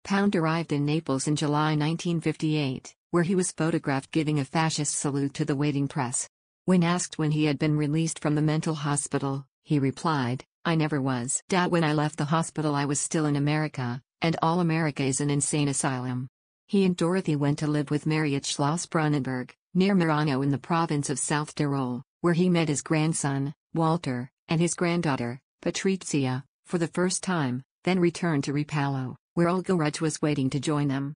Pound arrived in Naples in July 1958, where he was photographed giving a fascist salute to the waiting press. When asked when he had been released from the mental hospital, he replied, "I never was. When I left the hospital I was still in America, and all America is an insane asylum." He and Dorothy went to live with Mary at Schloss Brunnenberg, near Merano in the province of South Tyrol, where he met his grandson, Walter, and his granddaughter, Patrizia, for the first time, then returned to Rapallo, where Olga Rudge was waiting to join them.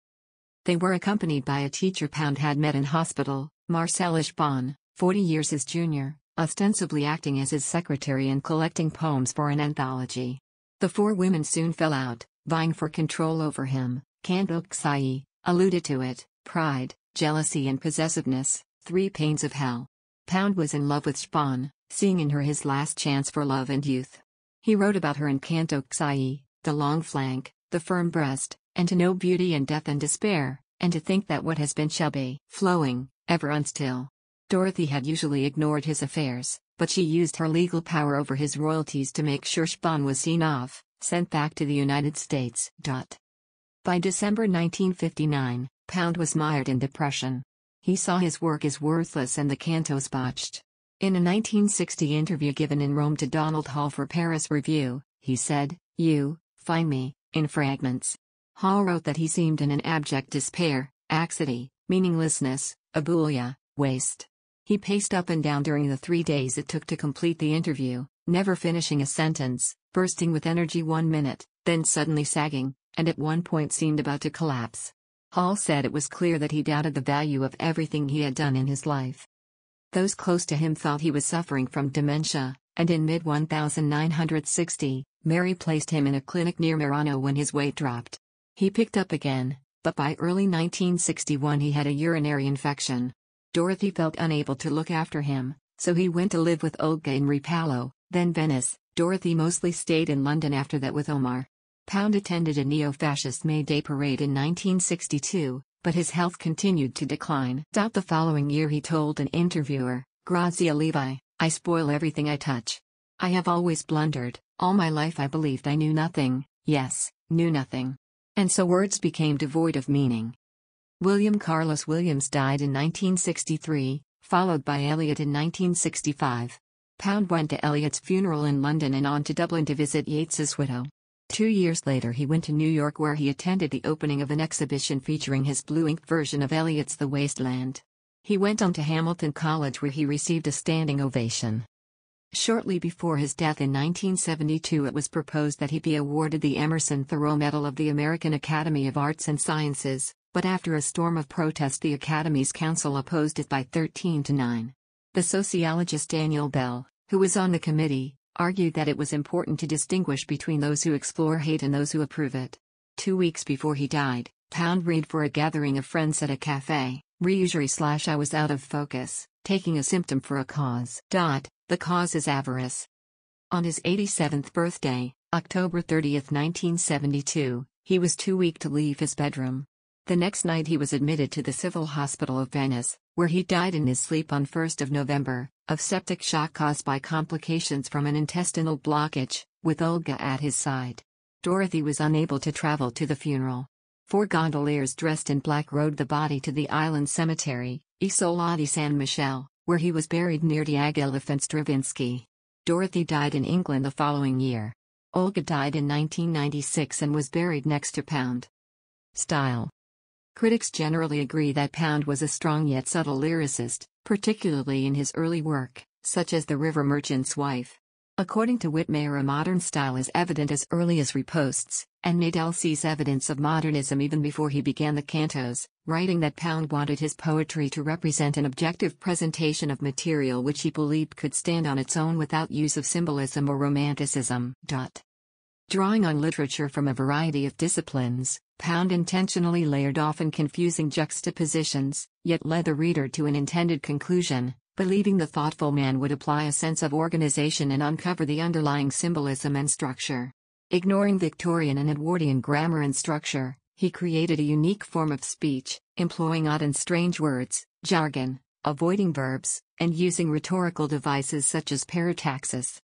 They were accompanied by a teacher Pound had met in hospital, Marcel Ishban, 40 years his junior, ostensibly acting as his secretary and collecting poems for an anthology. The four women soon fell out, vying for control over him. Cantos alluded to it: pride, jealousy and possessiveness, three pains of hell. Pound was in love with Ishban, seeing in her his last chance for love and youth. He wrote about her in Cantos, the long flank, the firm breast, and to know beauty and death and despair, and to think that what has been shall be, flowing, ever unstill. Dorothy had usually ignored his affairs, but she used her legal power over his royalties to make sure Ishban was seen off, sent back to the United States. By December 1959, Pound was mired in depression. He saw his work as worthless and the Cantos botched. In a 1960 interview given in Rome to Donald Hall for Paris Review, he said, "You find me in fragments." Hall wrote that he seemed in an abject despair, anxiety, meaninglessness, abulia, waste. He paced up and down during the 3 days it took to complete the interview, never finishing a sentence, bursting with energy 1 minute, then suddenly sagging, and at one point seemed about to collapse. Hall said it was clear that he doubted the value of everything he had done in his life. Those close to him thought he was suffering from dementia, and in mid-1960, Mary placed him in a clinic near Merano when his weight dropped. He picked up again, but by early 1961 he had a urinary infection. Dorothy felt unable to look after him, so he went to live with Olga in Rapallo, then Venice. Dorothy mostly stayed in London after that with Omar. Pound attended a neo-fascist May Day parade in 1962, but his health continued to decline. The following year he told an interviewer, Grazia Levi, "I spoil everything I touch. I have always blundered. All my life I believed I knew nothing, yes, knew nothing. and so words became devoid of meaning. William Carlos Williams died in 1963, followed by Eliot in 1965. Pound went to Eliot's funeral in London and on to Dublin to visit Yeats's widow. 2 years later he went to New York where he attended the opening of an exhibition featuring his blue-inked version of Eliot's The Waste Land. He went on to Hamilton College where he received a standing ovation. Shortly before his death in 1972 it was proposed that he be awarded the Emerson Thoreau Medal of the American Academy of Arts and Sciences, but after a storm of protest the Academy's council opposed it by 13-9. The sociologist Daniel Bell, who was on the committee, argued that it was important to distinguish between those who explore hate and those who approve it. 2 weeks before he died, Pound read for a gathering of friends at a cafe, "I was out of focus, taking a symptom for a cause. The cause is avarice." On his 87th birthday, October 30, 1972, he was too weak to leave his bedroom. The next night he was admitted to the Civil Hospital of Venice, where he died in his sleep on 1 November, of septic shock caused by complications from an intestinal blockage, with Olga at his side. Dorothy was unable to travel to the funeral. 4 gondoliers dressed in black rowed the body to the island cemetery, Isola di San Michele, where he was buried near Diaghilev and Stravinsky. Dorothy died in England the following year. Olga died in 1996 and was buried next to Pound. Style. Critics generally agree that Pound was a strong yet subtle lyricist, particularly in his early work, such as The River Merchant's Wife. According to Whitmer, a modern style is evident as early as Ripostes, and Nadell sees evidence of modernism even before he began the Cantos, writing that Pound wanted his poetry to represent an objective presentation of material which he believed could stand on its own without use of symbolism or romanticism. Drawing on literature from a variety of disciplines, Pound intentionally layered often confusing juxtapositions, yet led the reader to an intended conclusion, believing the thoughtful man would apply a sense of organization and uncover the underlying symbolism and structure. Ignoring Victorian and Edwardian grammar and structure, he created a unique form of speech, employing odd and strange words, jargon, avoiding verbs, and using rhetorical devices such as parataxis.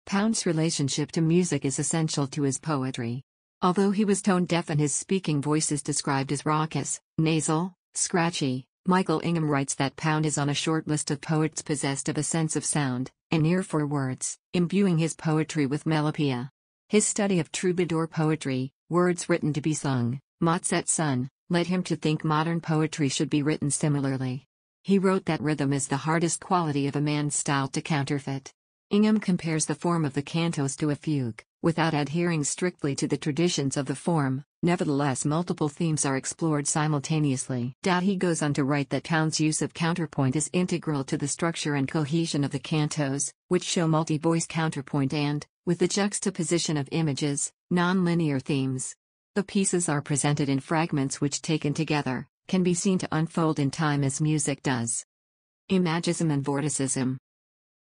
Pound's relationship to music is essential to his poetry. Although he was tone-deaf and his speaking voice is described as raucous, nasal, scratchy, Michael Ingham writes that Pound is on a short list of poets possessed of a sense of sound, an ear for words, imbuing his poetry with melopea. His study of troubadour poetry, words written to be sung, mots et son, led him to think modern poetry should be written similarly. He wrote that rhythm is the hardest quality of a man's style to counterfeit. Ingham compares the form of the cantos to a fugue, without adhering strictly to the traditions of the form, nevertheless multiple themes are explored simultaneously. He goes on to write that Pound's use of counterpoint is integral to the structure and cohesion of the cantos, which show multi-voice counterpoint and, with the juxtaposition of images, non-linear themes. The pieces are presented in fragments which taken together, can be seen to unfold in time as music does. Imagism and Vorticism.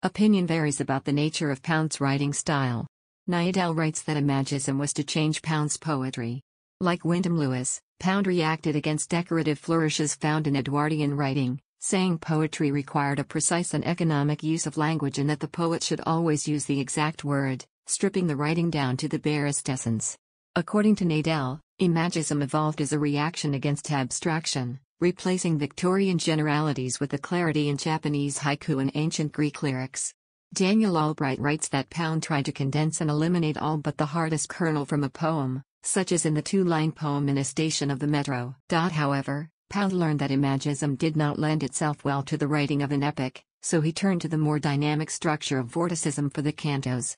Opinion varies about the nature of Pound's writing style. Nadell writes that Imagism was to change Pound's poetry. Like Wyndham Lewis, Pound reacted against decorative flourishes found in Edwardian writing, saying poetry required a precise and economic use of language and that the poet should always use the exact word, stripping the writing down to the barest essence. According to Nadell, Imagism evolved as a reaction against abstraction, replacing Victorian generalities with the clarity in Japanese haiku and ancient Greek lyrics. Daniel Albright writes that Pound tried to condense and eliminate all but the hardest kernel from a poem, such as in the 2-line poem In a Station of the Metro. However, Pound learned that Imagism did not lend itself well to the writing of an epic, so he turned to the more dynamic structure of Vorticism for the cantos.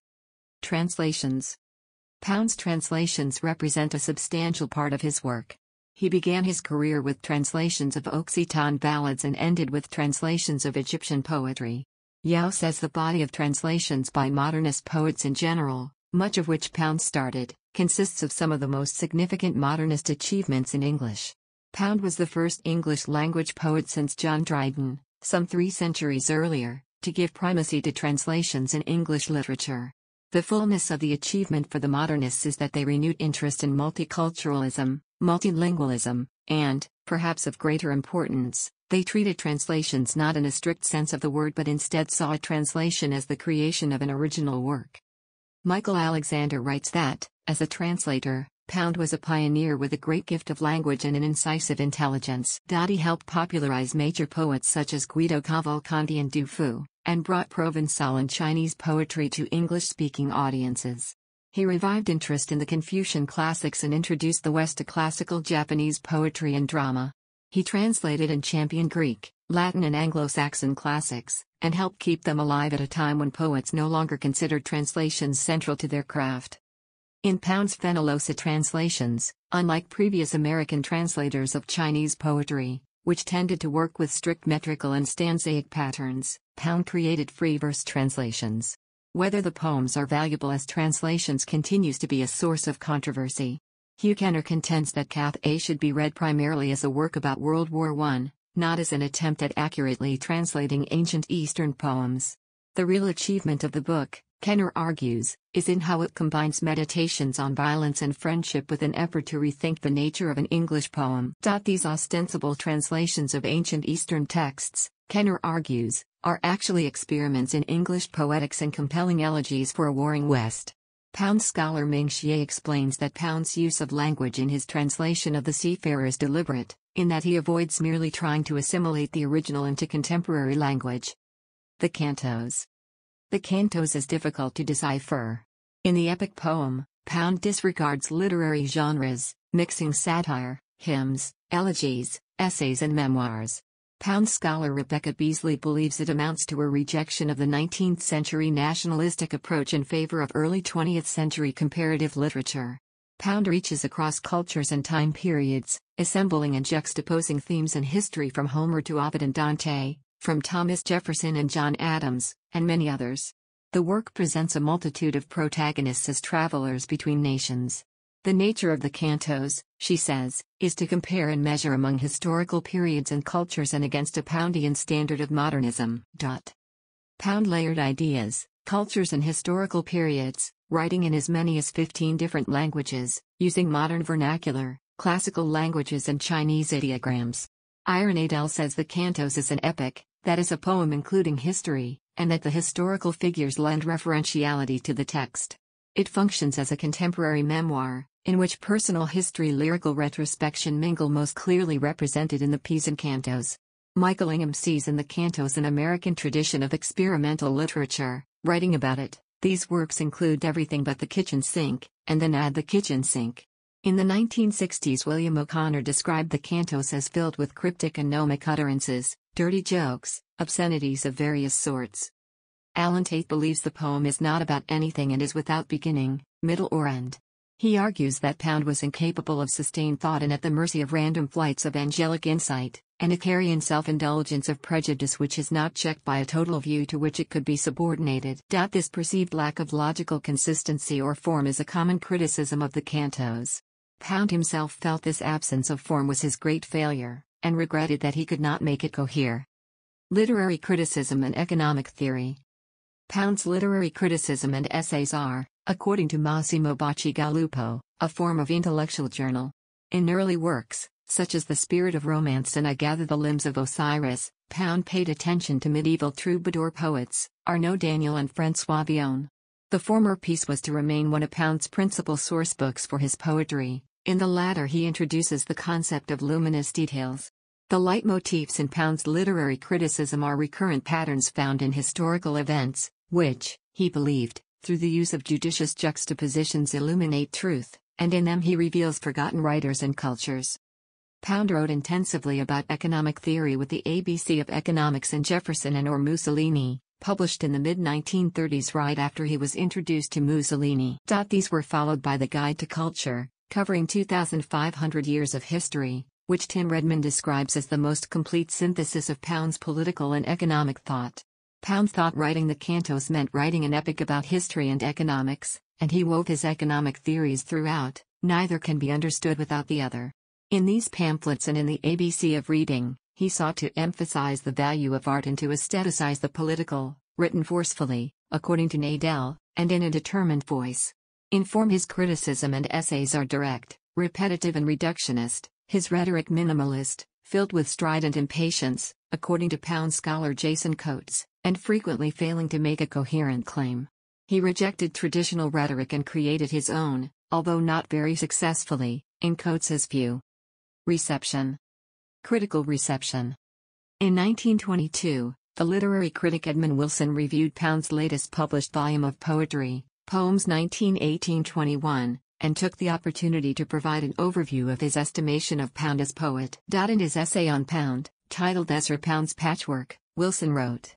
Translations. Pound's translations represent a substantial part of his work. He began his career with translations of Occitan ballads and ended with translations of Egyptian poetry. Yao says the body of translations by modernist poets in general, much of which Pound started, consists of some of the most significant modernist achievements in English. Pound was the first English-language poet since John Dryden, some 3 centuries earlier, to give primacy to translations in English literature. The fullness of the achievement for the modernists is that they renewed interest in multiculturalism, multilingualism, and, perhaps of greater importance, they treated translations not in a strict sense of the word but instead saw a translation as the creation of an original work. Michael Alexander writes that, as a translator, Pound was a pioneer with a great gift of language and an incisive intelligence. He helped popularize major poets such as Guido Cavalcanti and Du Fu, and brought Provençal and Chinese poetry to English-speaking audiences. He revived interest in the Confucian classics and introduced the West to classical Japanese poetry and drama. He translated and championed Greek, Latin and Anglo-Saxon classics, and helped keep them alive at a time when poets no longer considered translations central to their craft. In Pound's Fenollosa translations, unlike previous American translators of Chinese poetry, which tended to work with strict metrical and stanzaic patterns, Pound created free verse translations. Whether the poems are valuable as translations continues to be a source of controversy. Hugh Kenner contends that Cath A should be read primarily as a work about World War I, not as an attempt at accurately translating ancient Eastern poems. The real achievement of the book, Kenner argues, is in how it combines meditations on violence and friendship with an effort to rethink the nature of an English poem. These ostensible translations of ancient Eastern texts, Kenner argues, are actually experiments in English poetics and compelling elegies for a warring West. Pound scholar Ming Xie explains that Pound's use of language in his translation of The Seafarer is deliberate, in that he avoids merely trying to assimilate the original into contemporary language. The Cantos. The Cantos is difficult to decipher. In the epic poem, Pound disregards literary genres, mixing satire, hymns, elegies, essays and memoirs. Pound scholar Rebecca Beasley believes it amounts to a rejection of the 19th-century nationalistic approach in favor of early 20th-century comparative literature. Pound reaches across cultures and time periods, assembling and juxtaposing themes in history from Homer to Ovid and Dante, from Thomas Jefferson and John Adams, and many others. The work presents a multitude of protagonists as travelers between nations. The nature of the Cantos, she says, is to compare and measure among historical periods and cultures and against a Poundian standard of modernism. Pound layered ideas, cultures and historical periods, writing in as many as 15 different languages, using modern vernacular, classical languages and Chinese ideograms. Iron Adel says the Cantos is an epic, that is a poem including history, and that the historical figures lend referentiality to the text. It functions as a contemporary memoir, in which personal history lyrical retrospection mingle most clearly represented in the piece and cantos. Michael Ingham sees in the Cantos an American tradition of experimental literature, writing about it. These works include everything but the kitchen sink, and then add the kitchen sink. In the 1960s, William O'Connor described the Cantos as filled with cryptic and gnomic utterances, dirty jokes, obscenities of various sorts. Alan Tate believes the poem is not about anything and is without beginning, middle or end. He argues that Pound was incapable of sustained thought and at the mercy of random flights of angelic insight, an Icarian self-indulgence of prejudice which is not checked by a total view to which it could be subordinated. This perceived lack of logical consistency or form is a common criticism of the Cantos. Pound himself felt this absence of form was his great failure, and regretted that he could not make it cohere. Literary criticism and economic theory. Pound's literary criticism and essays are, according to Massimo Bacigalupo, a form of intellectual journal. In early works, such as The Spirit of Romance and I Gather the Limbs of Osiris, Pound paid attention to medieval troubadour poets, Arnaud Daniel and François Villon. The former piece was to remain one of Pound's principal sourcebooks for his poetry. In the latter he introduces the concept of luminous details. The leitmotifs in Pound's literary criticism are recurrent patterns found in historical events, which, he believed, through the use of judicious juxtapositions illuminate truth, and in them he reveals forgotten writers and cultures. Pound wrote intensively about economic theory with the ABC of Economics and Jefferson and or Mussolini, published in the mid-1930s right after he was introduced to Mussolini. These were followed by The Guide to Culture, covering 2,500 years of history, which Tim Redmond describes as the most complete synthesis of Pound's political and economic thought. Pound thought writing the Cantos meant writing an epic about history and economics, and he wove his economic theories throughout. Neither can be understood without the other. In these pamphlets and in the ABC of reading, he sought to emphasize the value of art and to aestheticize the political, written forcefully, according to Nadell, and in a determined voice. In form his criticism and essays are direct, repetitive and reductionist, his rhetoric minimalist, filled with strident impatience, according to Pound scholar Jason Coates, and frequently failing to make a coherent claim. He rejected traditional rhetoric and created his own, although not very successfully, in Coates's view. Reception. Critical reception. In 1922, the literary critic Edmund Wilson reviewed Pound's latest published volume of poetry, Poems 1918-21, and took the opportunity to provide an overview of his estimation of Pound as poet. In his essay on Pound, titled Ezra Pound's Patchwork, Wilson wrote,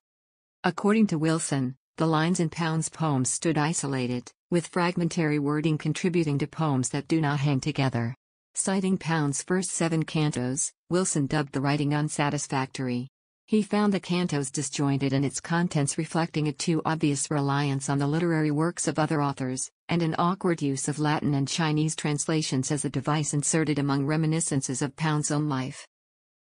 according to Wilson, the lines in Pound's poems stood isolated, with fragmentary wording contributing to poems that do not hang together. Citing Pound's first 7 cantos, Wilson dubbed the writing unsatisfactory. He found the cantos disjointed and its contents reflecting a too obvious reliance on the literary works of other authors, and an awkward use of Latin and Chinese translations as a device inserted among reminiscences of Pound's own life.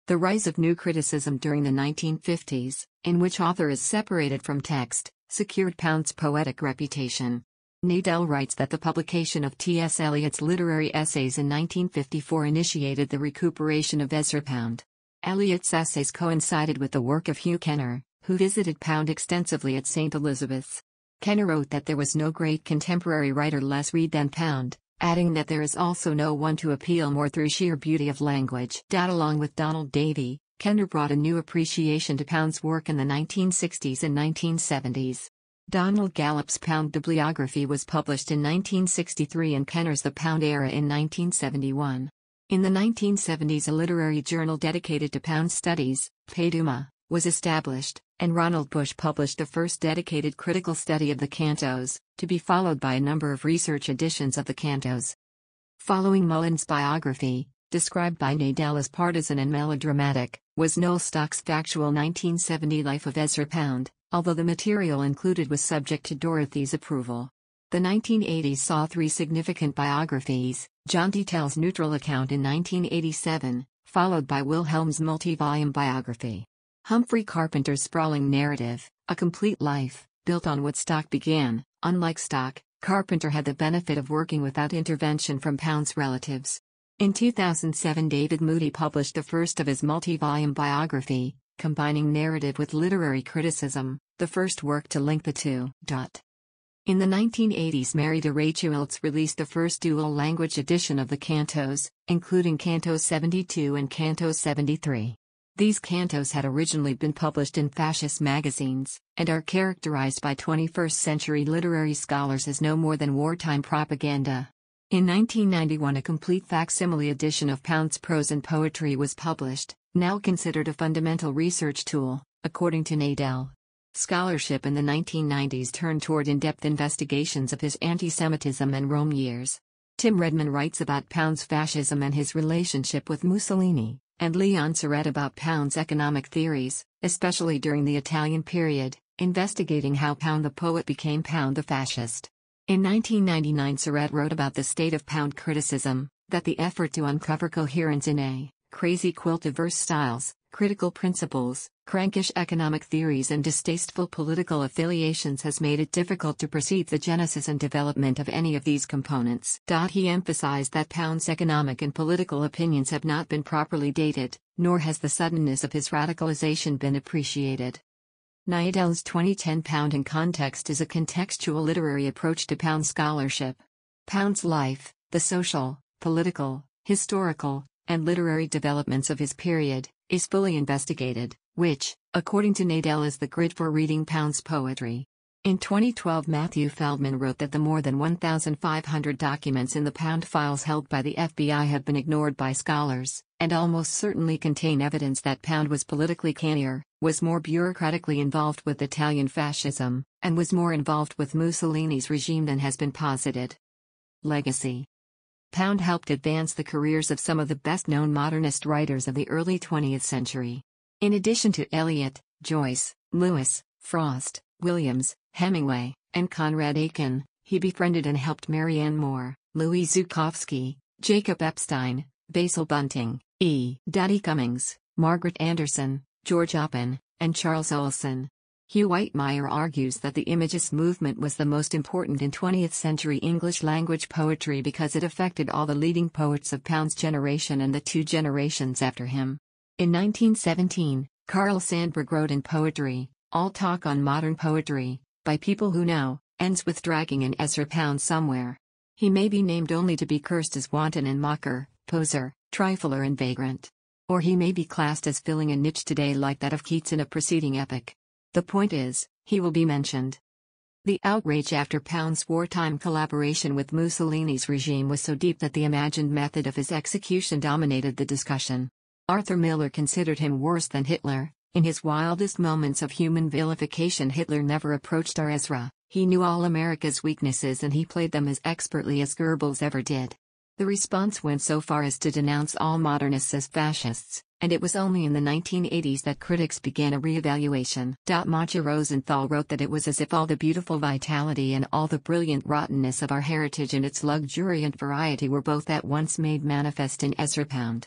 The rise of new criticism during the 1950s, in which author is separated from text, secured Pound's poetic reputation. Nadell writes that the publication of T.S. Eliot's literary essays in 1954 initiated the recuperation of Ezra Pound. Eliot's essays coincided with the work of Hugh Kenner, who visited Pound extensively at St. Elizabeth's. Kenner wrote that there was no great contemporary writer less read than Pound, adding that there is also no one to appeal more through sheer beauty of language. Along with Donald Davie, Kenner brought a new appreciation to Pound's work in the 1960s and 1970s. Donald Gallup's Pound bibliography was published in 1963 and Kenner's The Pound Era in 1971. In the 1970s, a literary journal dedicated to Pound studies, Payduma, was established, and Ronald Bush published the first dedicated critical study of the cantos, to be followed by a number of research editions of the cantos. Following Mullen's biography, described by Nadell as partisan and melodramatic, was Noel Stock's factual 1970 Life of Ezra Pound, although the material included was subject to Dorothy's approval. The 1980s saw 3 significant biographies: John Detail's neutral account in 1987, followed by Wilhelm's multi-volume biography. Humphrey Carpenter's sprawling narrative, A Complete Life, built on what Stock began. Unlike Stock, Carpenter had the benefit of working without intervention from Pound's relatives. In 2007, David Moody published the first of his multi-volume biography, combining narrative with literary criticism, the first work to link the two. In the 1980s, Mary de Rachewiltz released the first dual-language edition of the cantos, including Canto 72 and Canto 73. These cantos had originally been published in fascist magazines, and are characterized by 21st-century literary scholars as no more than wartime propaganda. In 1991, a complete facsimile edition of Pound's prose and poetry was published, now considered a fundamental research tool, according to Nadell. Scholarship in the 1990s turned toward in-depth investigations of his anti-Semitism and Rome years. Tim Redman writes about Pound's fascism and his relationship with Mussolini, and Leon Surrett about Pound's economic theories, especially during the Italian period, investigating how Pound the poet became Pound the fascist. In 1999, Surrett wrote about the state of Pound criticism, that the effort to uncover coherence in a crazy quilt of verse styles, critical principles, crankish economic theories and distasteful political affiliations has made it difficult to perceive the genesis and development of any of these components. He emphasized that Pound's economic and political opinions have not been properly dated, nor has the suddenness of his radicalization been appreciated. Nadell's 2010 Pound in Context is a contextual literary approach to Pound scholarship. Pound's life, the social, political, historical, and literary developments of his period, is fully investigated, which, according to Nadell, is the grid for reading Pound's poetry. In 2012, Matthew Feldman wrote that the more than 1,500 documents in the Pound files held by the FBI have been ignored by scholars, and almost certainly contain evidence that Pound was politically cannier, was more bureaucratically involved with Italian fascism, and was more involved with Mussolini's regime than has been posited. Legacy. Pound helped advance the careers of some of the best-known modernist writers of the early 20th century. In addition to Eliot, Joyce, Lewis, Frost, Williams, Hemingway, and Conrad Aiken, he befriended and helped Marianne Moore, Louis Zukofsky, Jacob Epstein, Basil Bunting, E. Daddy Cummings, Margaret Anderson, George Oppen, and Charles Olson. Hugh Whitemeyer argues that the Imagist movement was the most important in 20th-century English-language poetry because it affected all the leading poets of Pound's generation and the 2 generations after him. In 1917, Carl Sandburg wrote in Poetry, All Talk on Modern Poetry, by People Who Know, ends with dragging in Ezra Pound somewhere. He may be named only to be cursed as wanton and mocker, poser, trifler and vagrant. Or he may be classed as filling a niche today like that of Keats in a preceding epic. The point is, he will be mentioned. The outrage after Pound's wartime collaboration with Mussolini's regime was so deep that the imagined method of his execution dominated the discussion. Arthur Miller considered him worse than Hitler. In his wildest moments of human vilification, Hitler never approached our Ezra. He knew all America's weaknesses and he played them as expertly as Goebbels ever did. The response went so far as to denounce all modernists as fascists, and it was only in the 1980s that critics began a re-evaluation. Maja Rosenthal wrote that it was as if all the beautiful vitality and all the brilliant rottenness of our heritage and its luxuriant variety were both at once made manifest in Ezra Pound.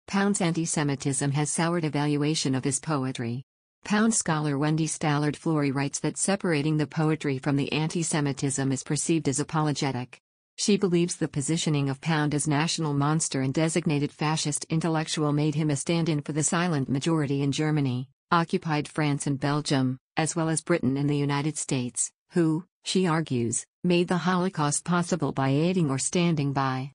Pound's anti-Semitism has soured evaluation of his poetry. Pound scholar Wendy Stallard-Flory writes that separating the poetry from the anti-Semitism is perceived as apologetic. She believes the positioning of Pound as national monster and designated fascist intellectual made him a stand-in for the silent majority in Germany, occupied France and Belgium, as well as Britain and the United States, who, she argues, made the Holocaust possible by aiding or standing by.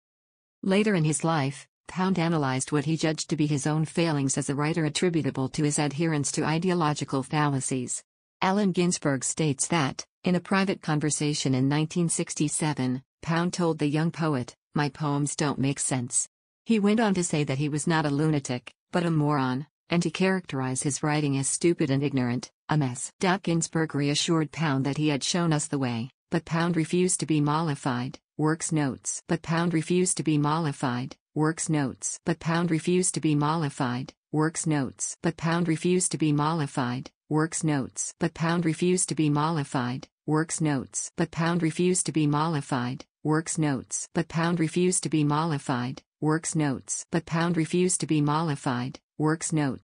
Later in his life, Pound analyzed what he judged to be his own failings as a writer attributable to his adherence to ideological fallacies. Allen Ginsberg states that, in a private conversation in 1967, Pound told the young poet, "My poems don't make sense." He went on to say that he was not a lunatic, but a moron, and to characterize his writing as stupid and ignorant, a mess. Ginsberg reassured Pound that he had shown us the way, but Pound refused to be mollified. Works notes. But Pound refused to be mollified. Works notes. But Pound refused to be mollified. Works notes. But Pound refused to be mollified. Works notes. But Pound refused to be mollified. Works notes. But Pound refused to be mollified. Works notes. But Pound refused to be mollified. Works notes. But Pound refused to be mollified. Works note.